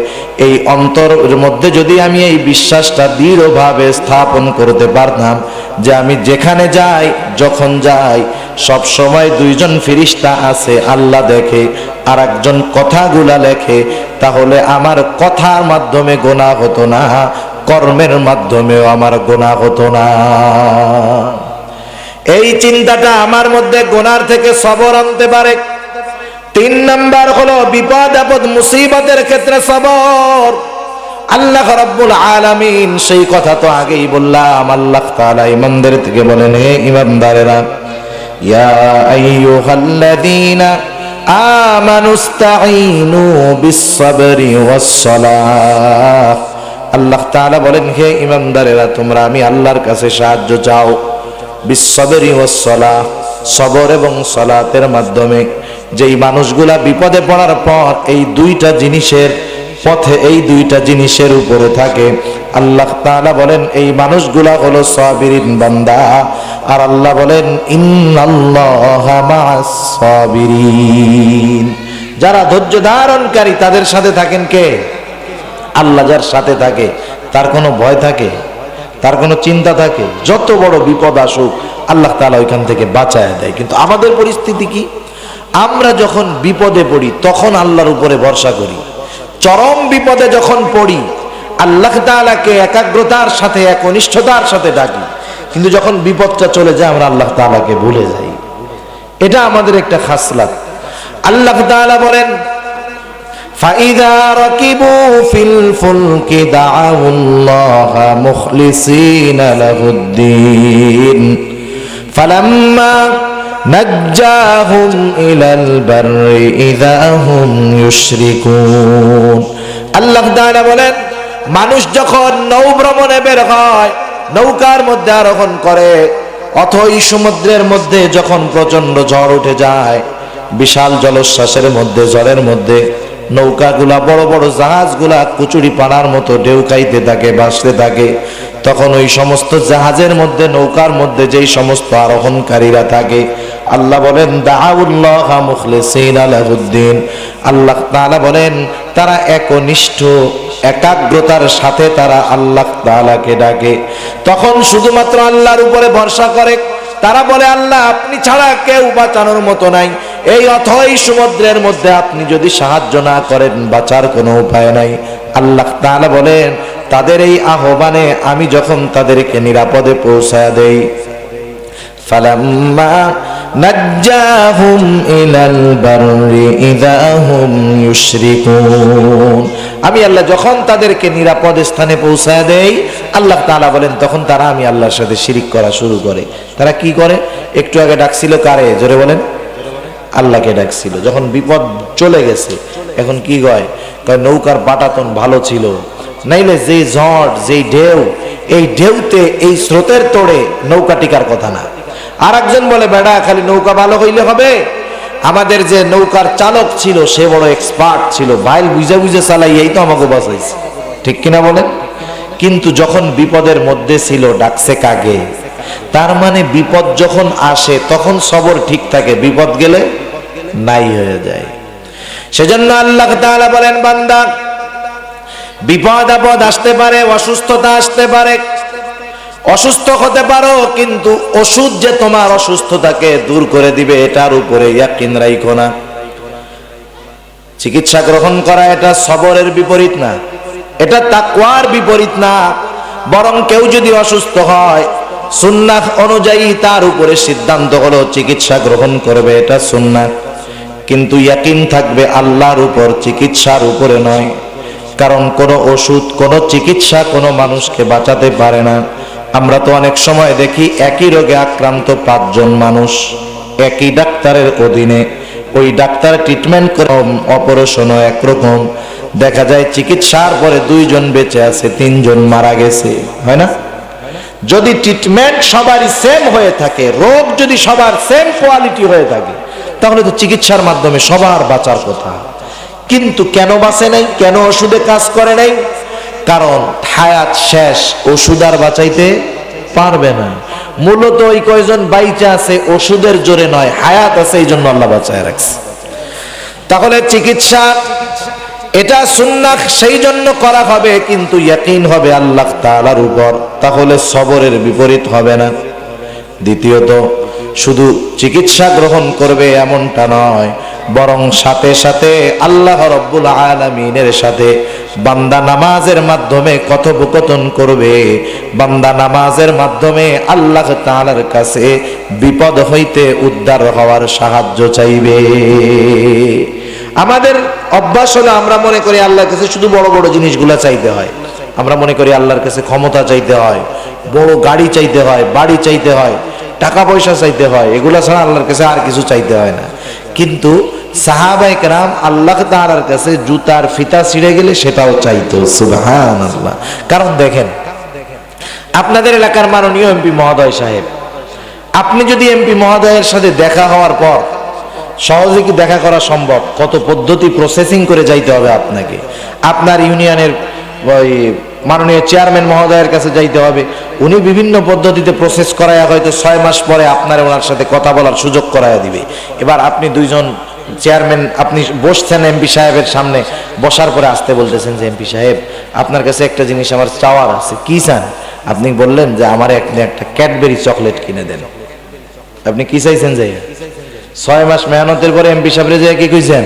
এই অন্তরের মধ্যে যদি আমি এই বিশ্বাসটা দৃঢ়ভাবে স্থাপন করতে পারতাম যে আমি যেখানে যাই, যখন যাই, সব সময় দুইজন ফেরেশতা আছে, আল্লাহ দেখে আর একজন কথাগুলা লেখে, তাহলে আমার কথার মাধ্যমে গুনাহ হতো না, কর্মের মাধ্যমেও আমার গুনাহ হতো না। এই চিন্তাটা আমার মধ্যে গুনার থেকে সবর আনতে পারে। 3 নাম্বার হলো বিপদ আপদ মুসিবতের ক্ষেত্রে সবর। আল্লাহ রাব্বুল আলামিন সেই কথা তো আগেই বললাম, আল্লাহ তাআলা ইমানদার থেকে বলেন, হে ইমানদারেরা, ইয়া আইয়ুহাল্লাযীনা আমানুস্তাঈনু বিস-সাবরি ওয়াস-সালাহ। আল্লাহ তাআলা বলেন, হে ইমানদারেরা, তোমরা আমি আল্লাহর কাছে সাহায্য চাও বিস-সাবরি ওয়াস-সালাহ, সবর এবং সালাতের মাধ্যমে। যেই মানুষগুলা বিপদে পড়ার পর এই দুইটা জিনিসের পথে, এই দুইটা জিনিসের উপরে থাকে, আল্লাহ তাআলা বলেন এই মানুষগুলা হলো সাবিরিন বান্দা। আর আল্লাহ বলেন ইন্নাল্লাহা মা'আস সাবিরিন, যারা ধৈর্য ধারণকারী তাদের সাথে থাকেন কে? আল্লাহ। যার সাথে থাকে তার কোনো ভয় থাকে? তার কোনো চিন্তা থাকে? যত বড় বিপদ আসুক আল্লাহ তাআলা ওইখান থেকে বাঁচায় দেয়। কিন্তু আমাদের পরিস্থিতি কি? আমরা যখন বিপদে পড়ি তখন আল্লাহর উপরে ভরসা করি, চরম বিপদে যখন পড়ি আল্লাহ তাআলাকে একাগ্রতার সাথে, একনিষ্ঠতার সাথে ডাকি, কিন্তু যখন বিপদটা চলে যায় আমরা আল্লাহ তাআলাকে ভুলে যাই। এটা আমাদের একটা খাসলাত। আল্লাহ তাআলা বলেন, فَإِذَا رَكِبُوا فِي الْفُلْكِ دَعَوُا اللَّهَ مُخْلِصِينَ لَهُ الدِّينَ فَلَمَّا نَجَّاهُمْ إِلَى الْبَرِّ إِذَا هُمْ يُشْرِكُونَ। আল্লাহ তাআলা বলেন, মানুষ যখন নৌ ভ্রমণে বের হয়, নৌকার মধ্যে আরোহণ করে, অথই সমুদ্রের মধ্যে যখন প্রচন্ড ঝড় উঠে যায়, বিশাল জলোচ্ছ্বাসের মধ্যে, ঝড়ের মধ্যে নৌকাগুলা, বড় বড় জাহাজগুলা কুচুরি পানার মতো ঢেউ খাইতে থাকে, ভাসতে থাকে, তখন ওই সমস্ত জাহাজের মধ্যে, নৌকার মধ্যে যেই সমস্ত আরোহণকারীরা থাকে, আল্লাহ বলেন দাউল্লাহা মুখলিসিনা লাহুদ্দিন, আল্লাহ তাআলা বলেন তারা একনিষ্ঠ, একাগ্রতার সাথে তারা আল্লাহ তাআলাকে ডাকে, তখন শুধুমাত্র আল্লাহর উপরে ভরসা করে। তারা বলে, আল্লাহ আপনি ছাড়া কেউ বাঁচানোর মতো নাই, এই অথই সমুদ্রের মধ্যে আপনি যদি সাহায্য না করেন বাঁচার কোনো উপায় নাই। আল্লাহ তাআলা বলেন, তাদের এই আহ্বানে আমি যখন তাদেরকে নিরাপদে পৌঁছায় দেই, ফালাম্মা নাজ্জাহুম ইলাল বাররি ইযা হুম ইউশরিকুন, আমি আল্লাহ যখন তাদেরকে নিরাপদ স্থানে পৌঁছায় দেই, আল্লাহ তাআলা বলেন তখন তারা আমি আল্লাহর সাথে শিরিক করা শুরু করে। তারা কি করে? একটু আগে ডাকছিল কারে? জোরে বলেন। আল্লাহকে ডাকছিল। যখন বিপদ চলে গেছে এখন কি কয়? নৌকার পাটাতন ভালো ছিল, নাইলে যে ঝড়, যেই ঢেউ, এই ঢেউতে, এই স্রোতের তোড়ে নৌকা টিকার কথা না। আর একজন বলে, বেড়া খালি নৌকা ভালো হইলে হবে? আমাদের যে নৌকার চালক ছিল সে বড় এক্সপার্ট ছিল, বাইল বুঝে বুঝে চালাই, এই তো আমাকে বাঁচাইছে। ঠিক কিনা বলেন? কিন্তু যখন বিপদের মধ্যে ছিল ডাকছে কাকে? তার মানে বিপদ যখন আসে তখন সবর ঠিক থাকে, বিপদ গেলে নাই হয়ে যায়। সেজন্য আল্লাহ তাআলা বলেন, বান্দা বিপদ আপদ আসতে পারে, অসুস্থতা আসতে পারে, অসুস্থ হতে পারো, কিন্তু ওষুধ যে তোমার অসুস্থতাকে দূর করে দিবে এটার উপরে ইয়াকিন রাখো না। চিকিৎসা গ্রহণ করা এটা সবরের বিপরীত না, এটা তাকওয়ার বিপরীত না। বরং কেউ যদি অসুস্থ হয় সুন্নাহ অনুযায়ী তার উপরে সিদ্ধান্ত হলো চিকিৎসা গ্রহণ করবে, এটা সুন্নাহ, কিন্তু ইয়াকিন থাকবে আল্লাহর উপর, চিকিৎসার উপরে নয়। কারণ কোনো ওষুধ, কোনো চিকিৎসা কোনো মানুষকে বাঁচাতে পারে না। আমরা তো অনেক সময় দেখি একই রোগে আক্রান্ত 5 জন মানুষ একই ডাক্তারের অধীনে, ওই ডাক্তার ট্রিটমেন্ট করে, অপারেশনও একরকম, দেখা যায় চিকিৎসার পরে 2 জন বেঁচে আছে, 3 জন মারা গেছে, হয় না? যদি ট্রিটমেন্ট সবারই সেম হয়ে থাকে, রোগ যদি সবার সেম কোয়ালিটি হয়ে থাকে, তাহলে তো চিকিৎসার মাধ্যমে সবার বাঁচার কথা। কিন্তু কেন বাঁচে নাই? কেন ওষুধে কাজ করে নাই? কারণ হায়াত শেষ, ওষুধ আর বাঁচাইতে পারবে না। মূলত ওই কয়জন বাইচা আছে ওষুধের জোরে নয়, হায়াত আছে এই জন্য আল্লাহ বাঁচায় রাখছে। তাহলে চিকিৎসা এটা সুন্নাহ সেই জন্য করা হবে, কিন্তু ইয়াকিন হবে আল্লাহ তাআলার উপর, তাহলে সবরের বিপরীত হবে না। দ্বিতীয়ত, শুধু চিকিৎসা গ্রহণ করবে এমনটা নয়, বরং সাথে সাথে আল্লাহ রাব্বুল আলামিনের সাথে বান্দা নামাজের মাধ্যমে কথোপকথন করবে, বান্দা নামাজের মাধ্যমে আল্লাহ তাআলার কাছে বিপদ হইতে উদ্ধার হওয়ার সাহায্য চাইবে। আমাদের অভ্যাস হলো আমরা মনে করি আল্লাহর কাছে শুধু বড় বড় জিনিসগুলো চাইতে হয়। আমরা মনে করি আল্লাহর কাছে ক্ষমতা চাইতে হয়, বড় গাড়ি চাইতে হয়, বাড়ি চাইতে হয়, টাকা পয়সা চাইতে হয়, এগুলা ছাড়া আল্লাহর কাছে আর কিছু চাইতে হয় না। কিন্তু সাহাবায়ে কেরাম আল্লাহ তাআলার কাছে জুতার ফিতা ছিঁড়ে গেলে সেটাও চাইতো, সুবহানাল্লাহ। কারণ দেখেন, আপনাদের এলাকার মাননীয় এমপি মহোদয় সাহেব, আপনি যদি এমপি মহোদয়ের সাথে দেখা হওয়ার পর, সহজে কি দেখা করা সম্ভব? কত পদ্ধতি প্রসেসিং করে যাইতে হবে আপনাকে। আপনার ইউনিয়নের ওই মাননীয় চেয়ারম্যান মহোদয়ের কাছে যাইতে হবে, উনি বিভিন্ন পদ্ধতিতে প্রসেস করায় হয়তো 6 মাস পরে আপনার ওনার সাথে কথা বলার সুযোগ করায় দিবে। এবার আপনি 2 জন চেয়ারম্যান, আপনি বসছেন এমপি সাহেবের সামনে, বসার পরে আসতে বলতেছেন যে এমপি সাহেব আপনার কাছে একটা জিনিস আমার চাওয়ার আছে। কি চান? আপনি বললেন যে আমার একটা ক্যাডবেরি চকলেট কিনে দেন। আপনি কি চাইছেন? যে 6 মাস মেহনতের পরে এমপি সাহেবরে যে কি কইছেন,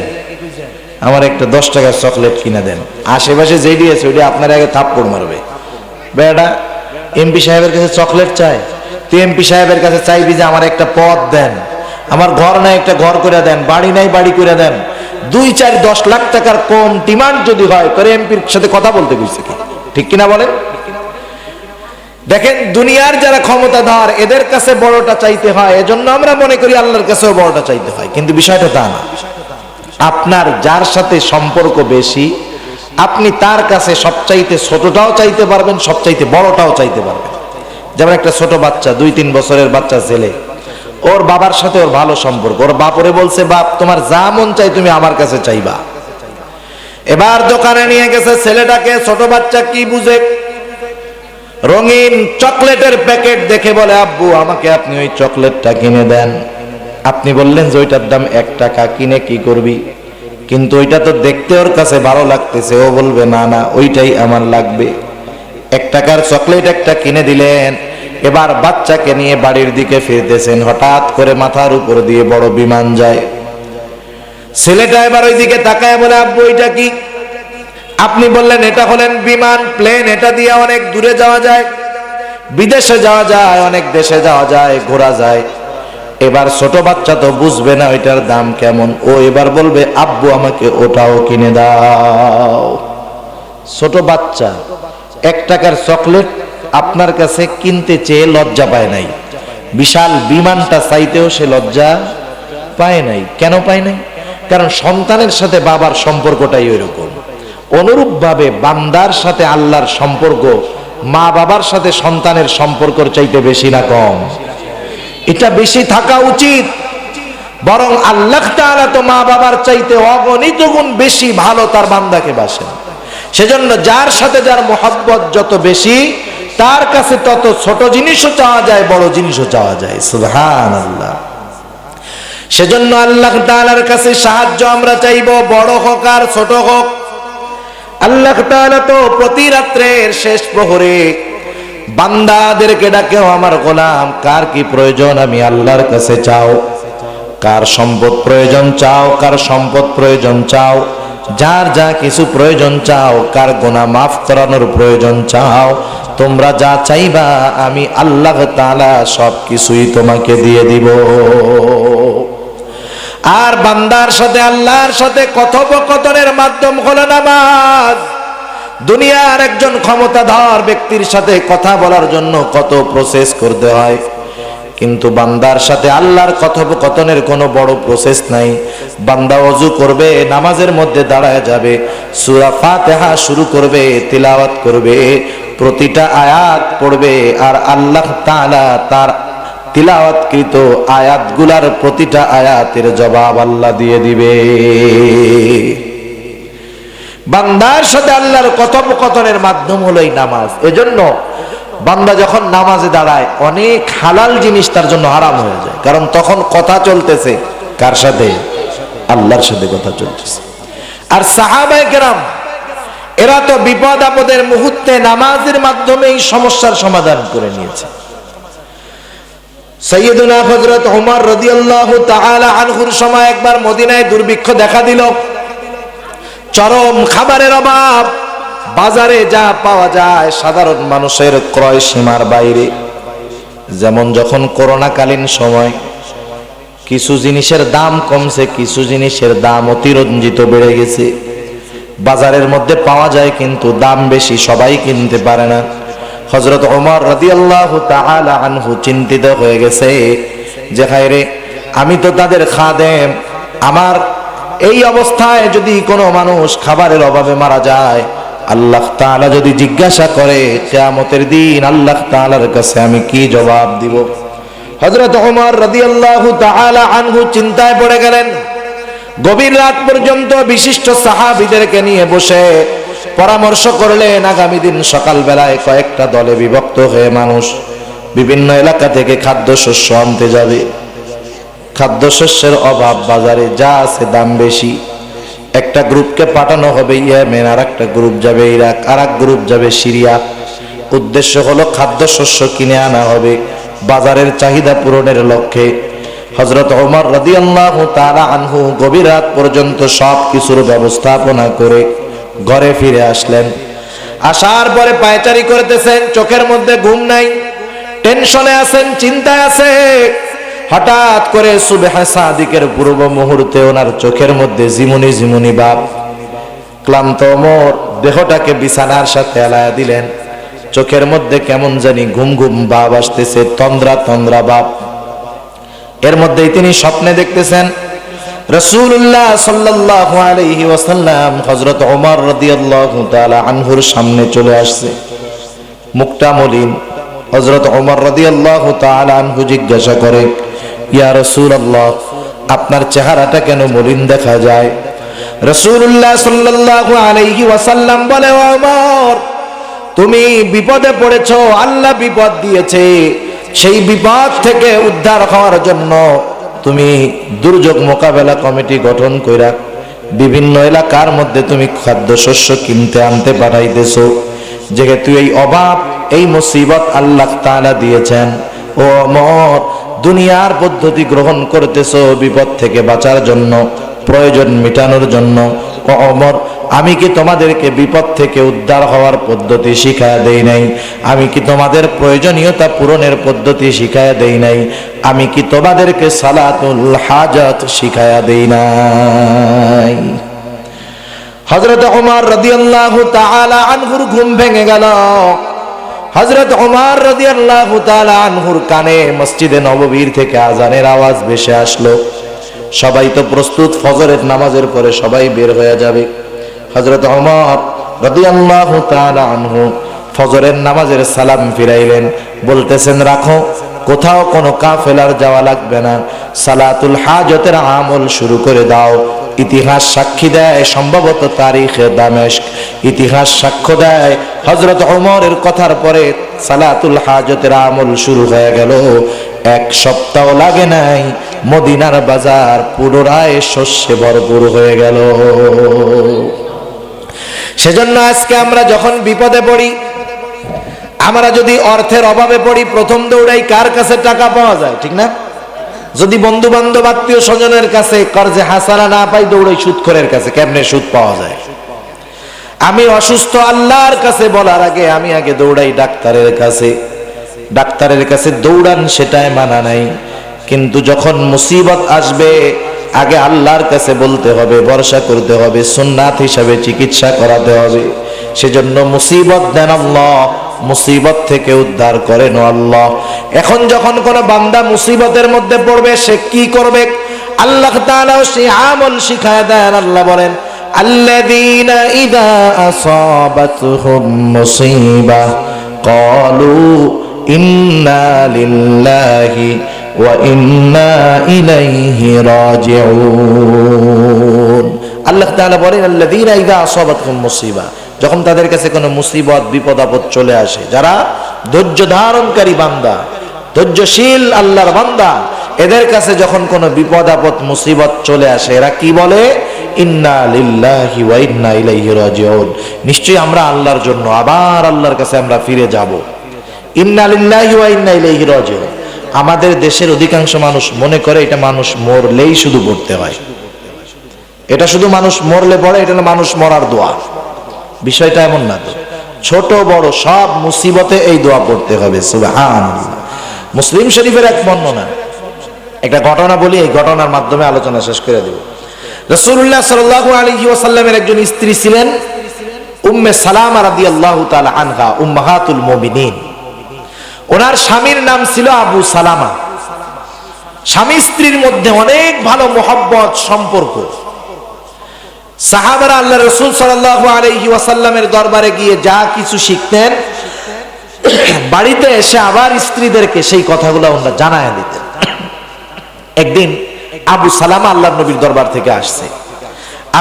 আমার একটা 10 টাকার চকলেট কিনে দেন। আশেপাশে যেই দিয়েছে ওইটা আপনার আগে থাপ্পড় মারবে। বেটা এমপি সাহেবের কাছে চকলেট চায়, তুই এমপি সাহেবের কাছে চাইবি যে আমার একটা পদ দেন, আমার ঘর নাই একটা ঘর করে দেন, বাড়ি নাই বাড়ি করে দেন। 2, 4, 10 লাখ টাকার কম ডিমান্ড যদি হয়, তোর এমপির সাথে কথা বলতে কইছে কি? ঠিক কিনা বলেন? দেখেন, দুনিয়ার যারা ক্ষমতাধর এদের কাছে বড়টা চাইতে হয়, এজন্য আমরা মনে করি আল্লাহর কাছেও বড়টা চাইতে হয়, কিন্তু বিষয়টা তা না। আপনার যার সাথে সম্পর্ক বেশি, আপনি তার কাছে সবচাইতে ছোটটাও চাইতে পারবেন, সবচাইতে বড়টাও চাইতে পারবেন। যেমন একটা ছোট বাচ্চা, 2-3 বছরের বাচ্চা ছেলে, ওর বাবার সাথে ওর ভালো সম্পর্ক, ওর বাপরে বলছে বাপ তোমার যা মন চাই তুমি আমার কাছে চাইবা। এবার দোকানে নিয়ে গেছে ছেলেটাকে, ছোট বাচ্চা কি বুঝে, রঙিন চকলেটের প্যাকেট দেখে বলে আব্বু আমাকে আপনি ওই চকলেটটা কিনে দেন। আপনি বললেন যে ওইটার দাম 1 টাকা, কিনে কি করবি? কিন্তু ওইটা তো দেখতে ওর কাছে ভালো লাগতেছে, ও বলবে না না ওইটাই আমার লাগবে। 1 টাকার চকলেট একটা কিনে দিলেন। এবার বাচ্চাকে নিয়ে বাড়ির দিকে ফিরতেছেন, হঠাৎ করে মাথার উপর দিয়ে বড় বিমান যায়। ছেলেটা এবার ওই দিকে তাকায় বলে আব্বু ওইটা কি? আপনি বললেন এটা হলেন বিমান, প্লেন, এটা দিয়ে অনেক দূরে যাওয়া যায়, বিদেশে যাওয়া যায়, অনেক দেশে যাওয়া যায়, ঘোরা যায়। এবার ছোট বাচ্চা তো বুঝবে না ওইটার দাম কেমন, ও এবার বলবে আব্বু আমাকে ওটাও কিনে দাও। ছোট বাচ্চা 1 টাকার চকলেট আপনার কাছে কিনতে চেয়ে লজ্জা পায় নাই, বিশাল বিমানটা চাইতেও সে লজ্জা পায় নাই। কেন পায় নাই? কারণ সন্তানের সাথে বাবার সম্পর্কটাই ওইরকম। অনুরূপ ভাবে বান্দার সাথে আল্লাহর সম্পর্ক মা বাবার সাথে সন্তানের সম্পর্কের চাইতে বেশি না কম? এটা বেশি থাকা উচিত। বরং আল্লাহ তাআলা তো মা বাবার চাইতে অগণিত গুণ বেশি ভালো তার বান্দাকে বাসেন। সেজন্য যার সাথে যার মহব্বত যত বেশি, তার কাছে তত ছোট জিনিসও চাওয়া যায়, বড় জিনিসও চাওয়া যায়। সুবহানাল্লাহ। সেজন্য আল্লাহ তাআলার কাছে সাহায্য আমরা চাইব, বড় হোক আর ছোট হোক। আল্লাহ তাআলা তো প্রতি রাত্রের শেষ প্রহরে বান্দাদেরকে ডাকেও আমার গোলাম কার কি প্রয়োজন আমি আল্লাহর কাছে চাও, কার সম্পদ প্রয়োজন চাও, কার সম্পদ প্রয়োজন চাও, যার যা কিছু প্রয়োজন চাও, কার গুনাহ মাফ করানোর প্রয়োজন চাও, তোমরা যা চাইবা আমি আল্লাহ তাআলা সব কিছুই তোমাকে দিয়ে দিব। আর বান্দার সাথে আল্লাহর সাথে কথোপকথনের মাধ্যম হলো নামাজ। দুনিয়ার একজন ক্ষমতাধর ব্যক্তির সাথে কথা বলার জন্য কত প্রসেস করতে হয়। কিন্তু বান্দার সাথে আল্লাহর কথোপকথনের কোনো বড় প্রসেস নাই। বান্দা ওযু করবে, নামাজের মধ্যে দাঁড়ায় যাবে, সূরা ফাতিহা শুরু করবে, তিলাওয়াত করবে, প্রতিটা আয়াত পড়বে, আর আল্লাহ তাআলা তার তিলাওয়াতকৃত আয়াতগুলার প্রতিটা আয়াতের জবাব আল্লাহ দিয়ে দিবে। বান্দার সাথে আল্লাহর কথোপকথনের মাধ্যম হলো এই নামাজ। এজন্য বান্দা যখন নামাজে দাঁড়ায় অনেক হালাল জিনিস তার জন্য হারাম হয়ে যায়, কারণ তখন কথা চলতেছে কার সাথে? আল্লাহর সাথে কথা চলতেছে। আর সাহাবায়ে কেরাম এরা তো বিপদ আপদের মুহূর্তে নামাজের মাধ্যমে এই সমস্যার সমাধান করে নিয়েছে। সাইয়্যিদুনা হযরত ওমর রাদিয়াল্লাহু তাআলা আনহুর সময় একবার মদিনায় দুর্ভিক্ষ দেখা দিল, চরম খাবারের অভাব, বাজারে যা পাওয়া যায় সাধারণ মানুষের ক্রয় সীমার বাইরে। যেমন যখন করোনাকালীন সময় কিছু জিনিসের দাম কমছে, কিছু জিনিসের দাম অতিরঞ্জিত বেড়ে গেছে। বাজারের মধ্যে পাওয়া যায় কিন্তু দাম বেশি, সবাই কিনতে পারে না। হযরত ওমর রাদিয়াল্লাহু তাআলা আনহু চিন্তিত হয়ে গেছে যে হায়রে, আমি তো তাদের খাদেম, আমার এই অবস্থায় যদি কোনো মানুষ খাবারের অভাবে মারা যায়, আল্লাহ তাআলা যদি জিজ্ঞাসা করে কিয়ামতের দিন আল্লাহ তাআলার কাছে আমি কি জবাব দিব? হযরত ওমর রাদিয়াল্লাহু তাআলা আনহু চিন্তায় পড়ে গেলেন। গভীর রাত পর্যন্ত বিশিষ্ট সাহাবীদেরকে নিয়ে বসে পরামর্শ করলেন, আগামী দিন সকালবেলায় কয়েকটা দলে বিভক্ত হয়ে মানুষ বিভিন্ন এলাকা থেকে খাদ্যশস্য আনতে যাবে। খাদ্যশস্যের অভাব, বাজারে যা আছে দাম বেশি। একটা গ্রুপকে পাঠানো হবে ইয়েমেন, আর একটা গ্রুপ যাবে ইরাক, আর এক গ্রুপ যাবে সিরিয়া। উদ্দেশ্য হলো খাদ্যশস্য কিনে আনা হবে বাজারের চাহিদা পূরণের লক্ষ্যে। হযরত ওমর রাদিয়াল্লাহু তাআলা আনহু গভীর রাত পর্যন্ত সব কিছুর ব্যবস্থাপনা করে ঘরে ফিরে আসলেন। আসার পরে পায়চারি করতেছেন, চোখের মধ্যে ঘুম নাই, টেনশনে আছেন, চিন্তায় আছে। হঠাৎ করে সুবহে সাদিকের পূর্ব মুহূর্তে ওনার চোখের মধ্যে জিমুনি জিমুনি ভাব। ক্লান্ত ওমর দেহটাকে বিছানার সাথে এলায়া দিলেন। চোখের মধ্যে কেমন জানি ঘুম ঘুম ভাব আসতেছে, তন্দ্রা তন্দ্রা ভাব। এর মধ্যেই তিনি স্বপ্নে দেখতেছেন রাসূলুল্লাহ সাল্লাল্লাহু আলাইহি ওয়াসাল্লাম হযরত ওমর রাদিয়াল্লাহু তাআলা আনহুর সামনে চলে আসছে, মুখটা মলিন। হযরত ওমর রাদিয়াল্লাহু তাআলা আনহু জিজ্ঞাসা করে, ইয়া রাসূলুল্লাহ, আপনার চেহারাটা কেন মলিন দেখা যায়? রাসূলুল্লাহ সাল্লাল্লাহু আলাইহি ওয়াসাল্লাম বলে, ওমর, তুমি বিপদে পড়েছো, আল্লাহ বিপদ দিয়েছে। সেই বিপদ থেকে উদ্ধার হওয়ার জন্য তুমি দুর্যোগ মোকাবেলা কমিটি গঠন কইরা বিভিন্ন এলাকার মধ্যে তুমি খাদ্যশস্য কিনতে আনতে পাঠাইতেছো। যেহেতু এই অভাব, এই মুসিবত আল্লাহ তাআলা দিয়েছেন, ও ওমর, দুনিয়ার পদ্ধতি গ্রহণ করতেছো বিপদ থেকে বাঁচার জন্য, প্রয়োজন মিটানোর জন্য। ও ওমর, আমি কি তোমাদেরকে বিপদ থেকে উদ্ধার হওয়ার পদ্ধতি শিখায়া দেই নাই? আমি কি তোমাদের প্রয়োজনীয়তা পূরণের পদ্ধতি শিখায়া দেই নাই? আমি কি তোমাদেরকে সালাতুল হাজাত শিখায়া দেই নাই? হযরত ওমর রাদিয়াল্লাহু তাআলা আনহুর ঘুম ভেঙে গেল। হযরত ওমর রাদিয়াল্লাহু তাআলা আনহুর কানে মসজিদে নববীর থেকে আজানের আওয়াজ ভেসে আসলো। সবাই তো প্রস্তুত, ফজরের নামাজের পরে সবাই বের হয়ে যাবে। হযরত ওমর রাদিয়াল্লাহু তাআলা আনহু ফজরের নামাজের সালাম ফিরাইলেন, বলতেছেন, রাখো, কোথাও কোনো কাফেলার যাওয়া লাগবে না, সালাতুল হাজতের আমল শুরু করে দাও। ইতিহাস সাক্ষী দেয়, সম্ভবত তারিখে দামেস্ক ইতিহাস সাক্ষ্য দেয়, হযরত ওমরের কথার পরে সালাতুল হাজতের আমল শুরু হয়ে গেল। এক সপ্তাহ লাগে নাই, মদিনার বাজার পুনরায় শস্যে ভরপুর হয়ে গেল। সেজন্য আজকে আমরা যখন বিপদে পড়ি, আমরা যদি অর্থের অভাবে পড়ি, প্রথম দৌড়াই কার কাছে টাকা পাওয়া যায়, ঠিক না? যদি বন্ধু বান্ধব আত্মীয় স্বজনের কাছে কর্জে হাসানা না পাই, দৌড়াই সুদখোরের কাছে, কেমনে সুদ পাওয়া যায়। আমি অসুস্থ, আল্লাহর কাছে বলার আগে আমি আগে দৌড়াই ডাক্তারের কাছে। ডাক্তারের কাছে দৌড়ান, সেটাই মানা নাই, কিন্তু যখন মুসিবত আসবে আগে আল্লাহর কাছে বলতে হবে, ভরসা করতে হবে, সুন্নাত হিসাবে চিকিৎসা করাতে হবে। সেজন্য মুসিবত দেন আল্লাহ, মুসিবত থেকে উদ্ধার করেন ও আল্লাহ। এখন যখন কোন বান্দা মুসিবতের মধ্যে পড়বে সে কি করবে আল্লাহ তাআলা সেই আমল শিখায় দেন। আল্লাহ বলেন আল্লাযীনা ইযা আসাবাতহুম মুসিবাহ ক্বালু ইন্না লিল্লাহি ওয়া ইন্না ইলাইহি রাজিউন। আল্লাহ তাআলা বলেন আল্লাযীনা ইযা আসাবাতহুম মুসিবাহ, যখন তাদের কাছে কোনো মুসিবত বিপদ আপদ চলে আসে, যারা ধৈর্য ধারণকারী বান্দা, ধৈর্যশীল আল্লাহর বান্দা, এদের কাছে যখন কোনো বিপদ আপদ মুসিবত চলে আসে এরা কি বলে? ইন্না লিল্লাহি ওয়া ইন্না ইলাইহি রাজিউন। নিশ্চয়ই আমরা আল্লাহর জন্য আবার আল্লাহর কাছে আমরা ফিরে যাব। ইন্না লিল্লাহি ওয়া ইন্না ইলাইহি রাজিউন। আমাদের দেশের অধিকাংশ মানুষ মনে করে এটা মানুষ মরলেই শুধু পড়তে হয়, এটা শুধু মানুষ মরলে পড়ে, এটা মানুষ মরার দোয়া। বিষয়টা এমন না তো, ছোট বড় সব মুসিবতে এই দোয়া পড়তে হবে। সুবহানাল্লাহ। মুসলিম শরীফের এক বর্ণনা, একটা ঘটনা বলি, এই ঘটনার মাধ্যমে আলোচনা শেষ করে দেব। রাসূলুল্লাহ সাল্লাল্লাহু আলাইহি ওয়াসাল্লামের একজন স্ত্রী ছিলেন উম্মে সালামা রাদিয়াল্লাহু তাআলা আনহা, উম্মাহাতুল মুমিনিন। ওনার স্বামীর নাম ছিল আবু সালামা। স্বামী স্ত্রীর মধ্যে অনেক ভালো মহব্বত সম্পর্ক। সাহাবারা আল্লাহ রাসূল সাল্লাল্লাহু আলাইহি ওয়াসাল্লামের দরবারে গিয়ে যা কিছু শিখতেন, বাড়িতে এসে আবার স্ত্রীদেরকে সেই কথাগুলো ওনারা জানায় দিতেন। একদিন আবু সালামা আল্লাহর নবীর দরবার থেকে আসছে,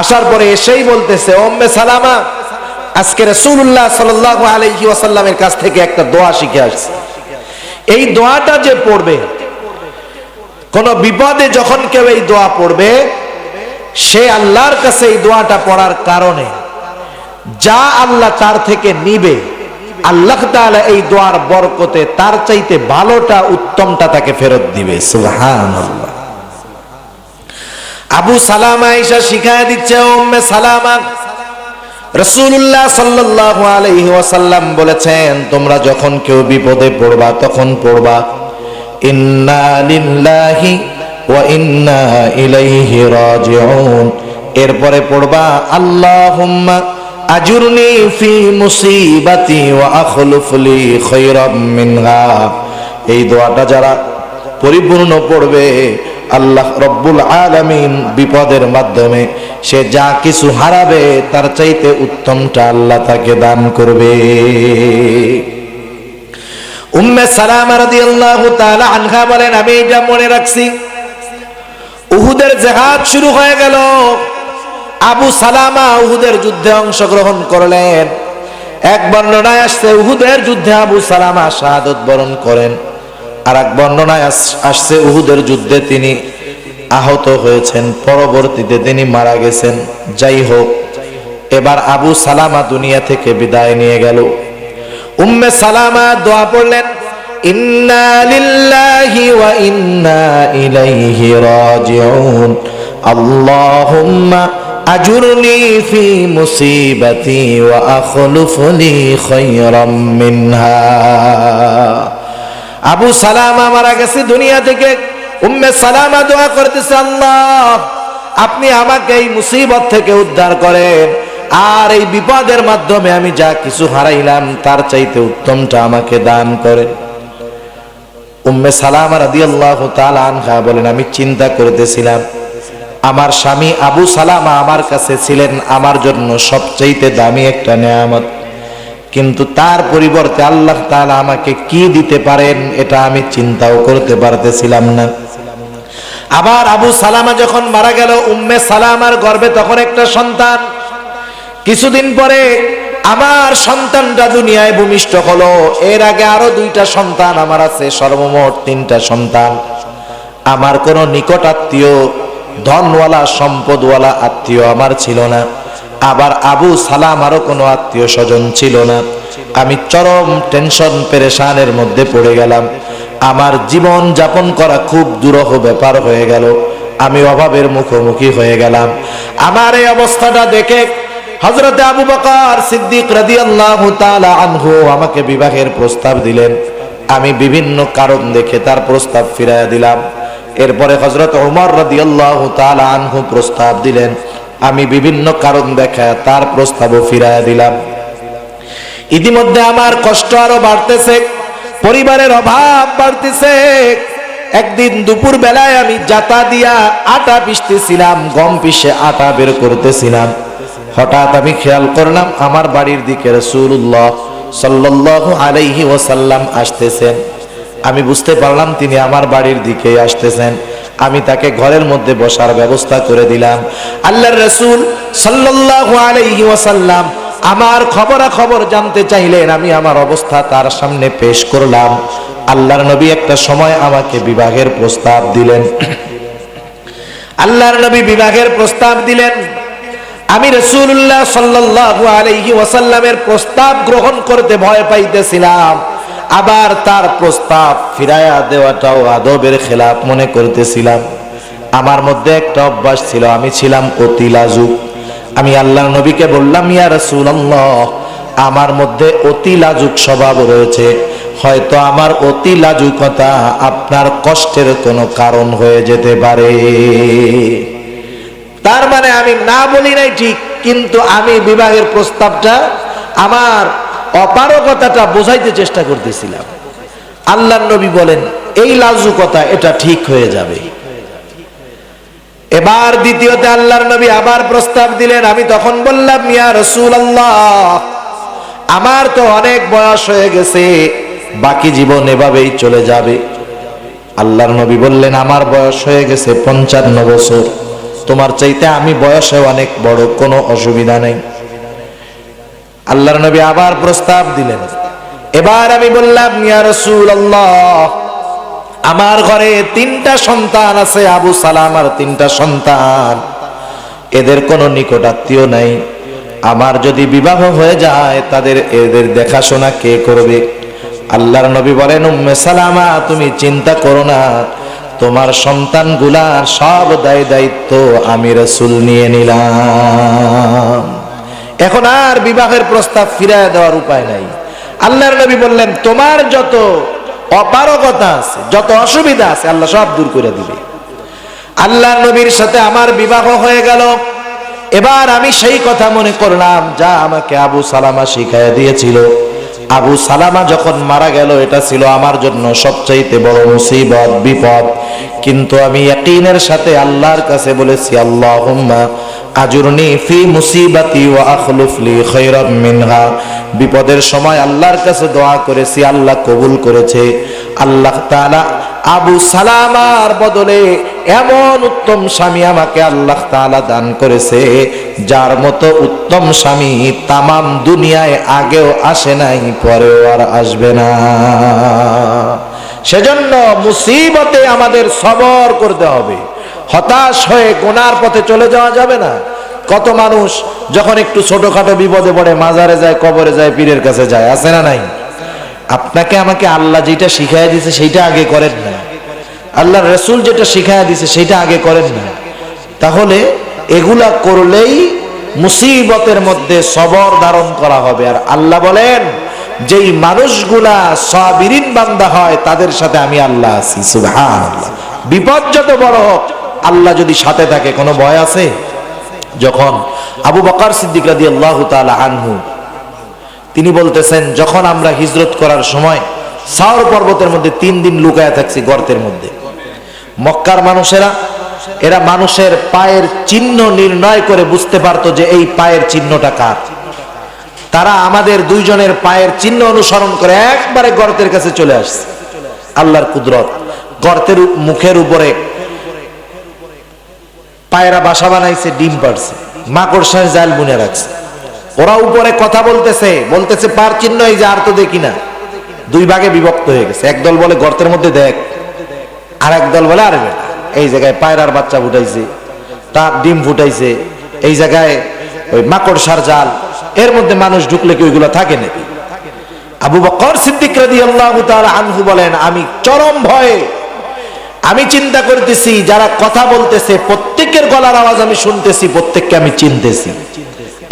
আসার পরে এসেই বলতেছে, উম্মে সালামা, আজকে রাসূলুল্লাহ সাল্লাল্লাহু আলাইহি ওয়াসাল্লামের কাছ থেকে একটা দোয়া শিখে আসছে। এই দোয়াটা যে পড়বে, কোন বিপদে যখন কেউ এই দোয়া পড়বে, সে আল্লাহর কাছে এই দোয়াটা পড়ার কারণে যা আল্লাহ তার থেকে নিবে, আল্লাহ তাআলা এই দোয়ার বরকতে তার চাইতে ভালোটা উত্তমটা তাকে ফেরত দিবে। সুবহানাল্লাহ। আবু সালামা আয়েশা শিখায় দিচ্ছে, উম্মে সালামা, রাসূলুল্লাহ সাল্লাল্লাহু আলাইহি ওয়াসাল্লাম বলেছেন, তোমরা যখন কেউ বিপদে পড়বা তখন পড়বা ইন্না লিল্লাহি ওয়া ইন্না ইলাইহি রাজিউন। এরপরে পড়বা আল্লাহুম্মা আজুরনি ফি মুসিবাতি ওয়া আখলুফ লি খায়রাম মিনহা। এই দোয়াটা যারা পরিপূর্ণ পড়বে, আল্লাহ রব্বুল আলামিন বিপদের মাধ্যমে সে যা কিছু হারাবে তার চাইতে উত্তমটা আল্লাহ তাকে দান করবে। উম্মে সালামা রাদিয়াল্লাহু তাআলা আনহা বলেন, আমি এটা মনে রাখছি, উহুদের জিহাদ শুরু হয়ে গেল। আবু সালামা উহুদের যুদ্ধে অংশগ্রহণ করলেন। এক বর্ণনায় আসছে উহুদের যুদ্ধে আবু সালামা শাহাদাত বরণ করেন, আর এক বর্ণনায় আসছে উহুদের যুদ্ধে তিনি আহত হয়েছেন, পরবর্তীতে তিনি মারা গেছেন। যাই হোক, এবার আবু সালামা দুনিয়া থেকে বিদায় নিয়ে গেল। উম্মে সালামা দোয়া পড়লেন, ইন্না লিল্লাহি ওয়া ইন্না ইলাইহি রাজিউন। আল্লাহুম্মা আজুরনি ফি মুসিবাতি ওয়া আখলুফ লি খায়রাম মিনহা। আবু সালামা মারা গেছে দুনিয়া থেকে। উম্মে সালামা দোয়া করতেছে, আল্লাহ, আপনি আমাকে এই মুসিবত থেকে উদ্ধার করেন, আর এই বিপদের মাধ্যমে আমি যা কিছু হারাইলাম তার চাইতে উত্তমটা আমাকে দান করেন। উম্মে সালামা রাদিয়াল্লাহু তাআলা আনহা বলেন, আমি চিন্তা করতেছিলাম, আমার স্বামী আবু সালামা আমার কাছে ছিলেন আমার জন্য সবচাইতে দামি একটা নেয়ামত, কিন্তু তার পরিবর্তে আল্লাহ তাআলা আমাকে কি দিতে পারেন এটা আমি চিন্তাও করতে পারতেছিলাম না। আবার আবু সালামা যখন মারা গেল, উম্মে সালামার গর্ভে তখন একটা সন্তান। কিছুদিন পরে আমার সন্তানটা দুনিয়ায় ভূমিষ্ঠ হলো। এর আগে আরো 2টা সন্তান আমার আছে, সর্বমোট 3টা সন্তান। আমার কোনো নিকট আত্মীয়, ধনওয়ালা সম্পদওয়ালা আত্মীয় আমার ছিল না। আবার আবু সালামারও কোনো আত্মীয় স্বজন ছিল না। আমি চরম টেনশন পেরেশানের মধ্যে পড়ে গেলাম। আমার জীবন যাপন করা খুব দুরূহ ব্যাপার হয়ে গেল। আমি অভাবের মুখোমুখি হয়ে গেলাম। আমার এই অবস্থাটা দেখে হযরতে আবু বকর সিদ্দিক রাদিয়াল্লাহু তাআলা আনহু আমাকে বিবাহের প্রস্তাব দিলেন। আমি বিভিন্ন কারণ দেখে তার প্রস্তাব ফিরাইয়া দিলাম। এরপরে হযরত ওমর রাদিয়াল্লাহু তাআলা আনহু প্রস্তাব দিলেন। আমি বিভিন্ন কারণ দেখা তার প্রস্তাবও ফিরাইয়া দিলাম। ইতিমধ্যে আমার কষ্ট আরো বাড়তেছে, পরিবারের অভাব বাড়তেছে। একদিন দুপুর বেলায় আমি জাতা দিয়া আটা পিষতেছিলাম, গম পিষে আটা বের করতেছিলাম। হঠাৎ আমি খেয়াল করলাম আমার বাড়ির দিকে রাসূলুল্লাহ সাল্লাল্লাহু আলাইহি ওয়াসাল্লাম আসতেছেন। আমি বুঝতে পারলাম তিনি আমার বাড়ির দিকে আসতেছেন। আমি তাকে ঘরের মধ্যে বসার ব্যবস্থা করে দিলাম। আল্লাহর রাসূল সাল্লাল্লাহু আলাইহি ওয়াসাল্লাম আমার খবরাখবর জানতে চাইলেন। আমি আমার অবস্থা তার সামনে পেশ করলাম। আল্লাহর নবী একটা সময় আমাকে বিবাহের প্রস্তাব দিলেন। আল্লাহর নবী বিবাহের প্রস্তাব দিলেন। আমি রাসূলুল্লাহ সাল্লাল্লাহু আলাইহি ওয়াসাল্লামের প্রস্তাব গ্রহণ করতে ভয় পাইতেছিলাম, আবার তার প্রস্তাব ফিরায়া দেওয়াটাও আদবের খেলাফ মনে করতেছিলাম। আমার মধ্যে একটা অভ্যাস ছিল, আমি ছিলাম অতি লাজুক। আমি আল্লাহর নবীকে বললাম, ইয়া রাসূলুল্লাহ, আমার মধ্যে অতি লাজুক স্বভাব রয়েছে, হয়তো আমার অতি লাজুকতা আপনার কষ্টের কোনো কারণ হয়ে যেতে পারে। তার মানে আমি না বলি নাই ঠিক, কিন্তু আমি বিবাহের প্রস্তাবটা আমার অপারগতাটা বোঝাইতে চেষ্টা করতেছিলাম। আল্লাহর নবী বলেন, এই লাজুকতা এটা ঠিক হয়ে যাবে। এবার দ্বিতীয়তে আল্লাহর নবী আবার প্রস্তাব দিলেন। আমি তখন বললাম, ইয়া রাসূলুল্লাহ, আমার তো অনেক বয়স হয়ে গেছে, বাকি জীবন এভাবেই চলে যাবে। আল্লাহর নবী বললেন, আমার বয়স হয়ে গেছে 55 বছর, তোমার চাইতে আমি বয়সে অনেক বড়, কোনো অসুবিধা নেই। আল্লাহর নবী আবার প্রস্তাব দিলেন। এবার আমি বললাম, ইয়া রাসূলুল্লাহ, আমার ঘরে 3টা সন্তান আছে, আবু সালামার 3টা সন্তান, এদের কোনো নিকট আত্মীয় নাই। আমার যদি বিবাহ হয়ে যায়, এদের দেখাশোনা কে করবে? আল্লাহর নবী বলেন, উম্মে সালামা, তুমি চিন্তা করো না, তোমার সন্তানগুলার সব দায়িত্ব আমি রাসূল নিয়ে নিলাম। এখন আর বিবাহের প্রস্তাব ফিরিয়ে দেওয়ার উপায় নাই। আল্লাহর নবী বললেন, তোমার যত অপারগতা আছে, যত অসুবিধা আছে, আল্লাহ সব দূর করে দিবে। আল্লাহর নবীর সাথে আমার বিবাহ হয়ে গেল। এবার আমি সেই কথা মনে করলাম যা আমাকে আবু সালামা শিখাইয়া দিয়েছিল। আবু সালামা যখন মারা গেল, এটা ছিল আমার জন্য সবচাইতে বড় মুসিবত, বিপদ। কিন্তু আমি ইয়াকিনের সাথে আল্লাহর কাছে বলেছি, আল্লাহুম্মা আজুরনি ফি মুসিবাতি ওয়া আখলুফ লি খায়রাম মিনহা। বিপদের সময় আল্লাহর কাছে দোয়া করেছি, আল্লাহ কবুল করেছে। আল্লাহ তাআলা আবু সালামার বদলে এমন উত্তম স্বামী আমাকে আল্লাহ তাআলা দান করেছে, যার মতো উত্তম স্বামী তামাম দুনিয়ায় আগেও আসে নাই, পরেও আর আসবে না। সেজন্য মুসিবতে আমাদের সবর করতে হবে, হতাশ হয়ে গুনার পথে চলে যাওয়া যাবে না। কত মানুষ যখন একটু ছোটখাটো বিপদে পড়ে মাজারে যায়, কবরে যায়, পীরের কাছে যায়, আছে না নাই? আপনাকে আমাকে আল্লাহ যেটা শিখাইয়া দিয়েছে সেইটা আগে করেন না, আল্লাহর রাসূল যেটা শিখাইয়া দিয়েছে সেইটা আগে করেন না। তাহলে এগুলা করলেই মুসিবতের মধ্যে সবর ধারণ করা হবে। আর আল্লাহ বলেন, যেই মানুষগুলা সাবিরিন বান্দা হয়, তাদের সাথে আমি আল্লাহ আছি। সুবহানাল্লাহ। বিপদ যত বড় হোক, আল্লাহ যদি সাথে থাকে, কোনো ভয় আছে? যখন আবু বকর সিদ্দিক রাদিয়াল্লাহু তাআলা আনহু তিনি বলতেছেন, যখন আমরা হিজরত করার সময় সাওর পর্বতের মধ্যে 3 দিন লুকায়া থাকছি গর্তের মধ্যে। মক্কার মানুষেরা, এরা মানুষের পায়ের চিহ্ন নির্ণয় করে বুঝতে পারতো যে এই পায়ের চিহ্নটা কার। তারা আমাদের 2 জনের পায়ের চিহ্ন অনুসরণ করে একবারে গর্তের কাছে চলে আসছে। আল্লাহর কুদরত, গর্তের মুখের উপরে পায়রা বাসা বানাইছে, ডিম পাড়ছে, মাকড়সার জাল বুনে রাখছে। ওরা উপরে কথা বলতেছে পার চিহ্ন এই যে, আর তো দেখি না। 2 ভাগে বিভক্ত হয়ে গেছে। একদল বলে গর্তের মধ্যে দেখ, আর একদল বলে আরে এই জায়গায় পায়রার বাচ্চা ফুটাইছে, তার ডিম ফুটাইছে, এই জায়গায় ওই মাকড়সার জাল, এর মধ্যে মানুষ ঢুকলে কি ওইগুলো থাকে নাকি? আবু বকর সিদ্দিক রাদিয়াল্লাহু তাআলা আনহু বলেন, আমি চরম ভয়ে, আমি চিন্তা করতেছি যারা কথা বলতেছে প্রত্যেকের গলার আওয়াজ আমি শুনতেছি, প্রত্যেককে আমি চিনতেছি।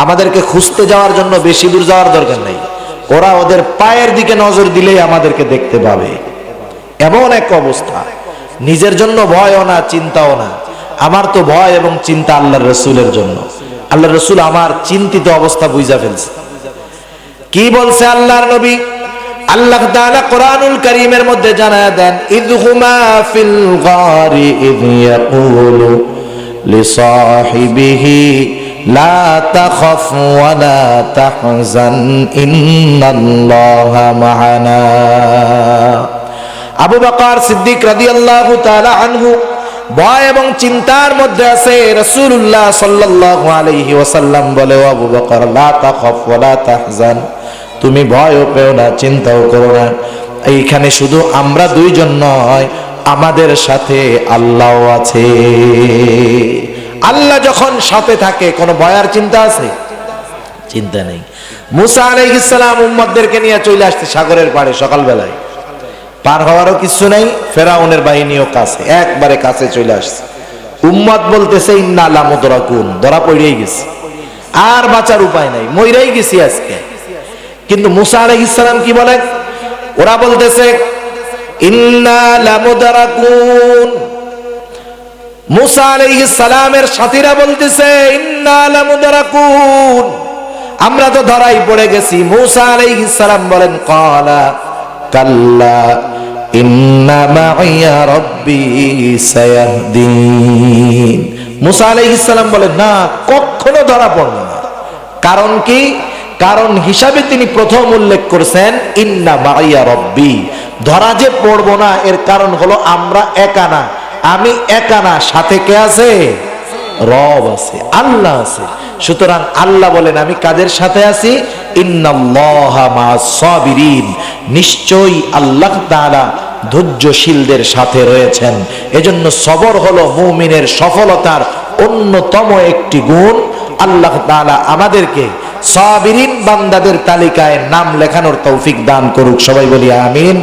আমাদেরকে খুঁজতে যাওয়ার জন্য বেশি দূর যাওয়ার দরকার নাই, ওরা ওদের পায়ের দিকে নজর দিলেই আমাদেরকে দেখতে পাবে। এমন এক অবস্থা, নিজের জন্য ভয়ও না, চিন্তাও না। আমার তো ভয় এবং চিন্তা আল্লাহর রাসূলের জন্য। আল্লাহর রাসূল আমার চিন্তিত অবস্থা বুঝা ফেলছে। কি বলছে আল্লাহর নবী? আল্লাহ তাআলা কোরআনুল কারীমের মধ্যে জানায়া দেন, ইযহুমা ফিল গারি ইয ইয়াকুলু লিসাহিবিহি লা তাখাফ ওয়া লা তাহজান ইন্নাল্লাহা মা'ানা। আবু বকর সিদ্দিক রাদিয়াল্লাহু তাআলা আনহু ভয় এবং চিন্তার মধ্যে আছে। রাসূলুল্লাহ সাল্লাল্লাহু আলাইহি ওয়াসাল্লাম বলে, ও আবু বকর, লা তাখাফ ওয়া লা তাহজান, তুমি ভয়ও পেও না, চিন্তাও করো না। এইখানে শুধু আমরা দুইজন নয়, আমাদের সাথে আল্লাহও আছে। আল্লাহ যখন সাথে থাকে কোনো ভয়ের চিন্তা আছে? চিন্তা নেই। মুসা আলাইহিস সালাম উম্মতদেরকে নিয়ে চলে আসছে সাগরের পাড়ে, সকালবেলায় পার হওয়ারও কিছু নাই, ফেরাউনের বাহিনীও কাছে, একবারে কাছে চলে আসছে। উম্মত বলতেছে, ইন্না লামুদরাকুন, ধরা পড়েই গেছে, আর বাঁচার উপায় নাই, মইরাই গেছি আজকে। কিন্তু মুসা আলাইহিস সালাম কি বলেন? ওরা বলতেছে ইন্না লামুদরাকুন। মুসা আলাইহিস সালামের সাথীরা বলতেছে ইন্না লামুদরাকুন, আমরা তো ধরাই পড়ে গেছি। মুসা আলাইহিস সালাম বলেন, ক্বালা কাল্লা ইন্না মাইয়া রাব্বি সায়াহদিন। মুসা আলাইহিস সালাম বলেন, না, কখনো ধরা পড়বে না। কারণ কি? কারণ হিসাবে তিনি প্রথম উল্লেখ করেছেন ইন্না মাইয়া রাব্বি। ধরা যে পড়বো না এর কারণ হলো আমরা একা না, আমি একা না, সাথে কে আছে? রব আছে, আল্লাহ আছে। সুতরাং আল্লাহ বলেন, আমি কাদের সাথে আছি? ইন্নাল্লাহা মা'আস সাবিরিন, নিশ্চয়ই আল্লাহ তাআলা ধৈর্যশীলদের সাথে রয়েছেন। এজন্য সবর হলো মুমিনের সফলতার অন্যতম একটি গুণ। আল্লাহ তাআলা আমাদেরকে সাবিরিন বান্দাদের তালিকায় নাম লেখানোর তৌফিক দান করুক। সবাই বলি আমিন।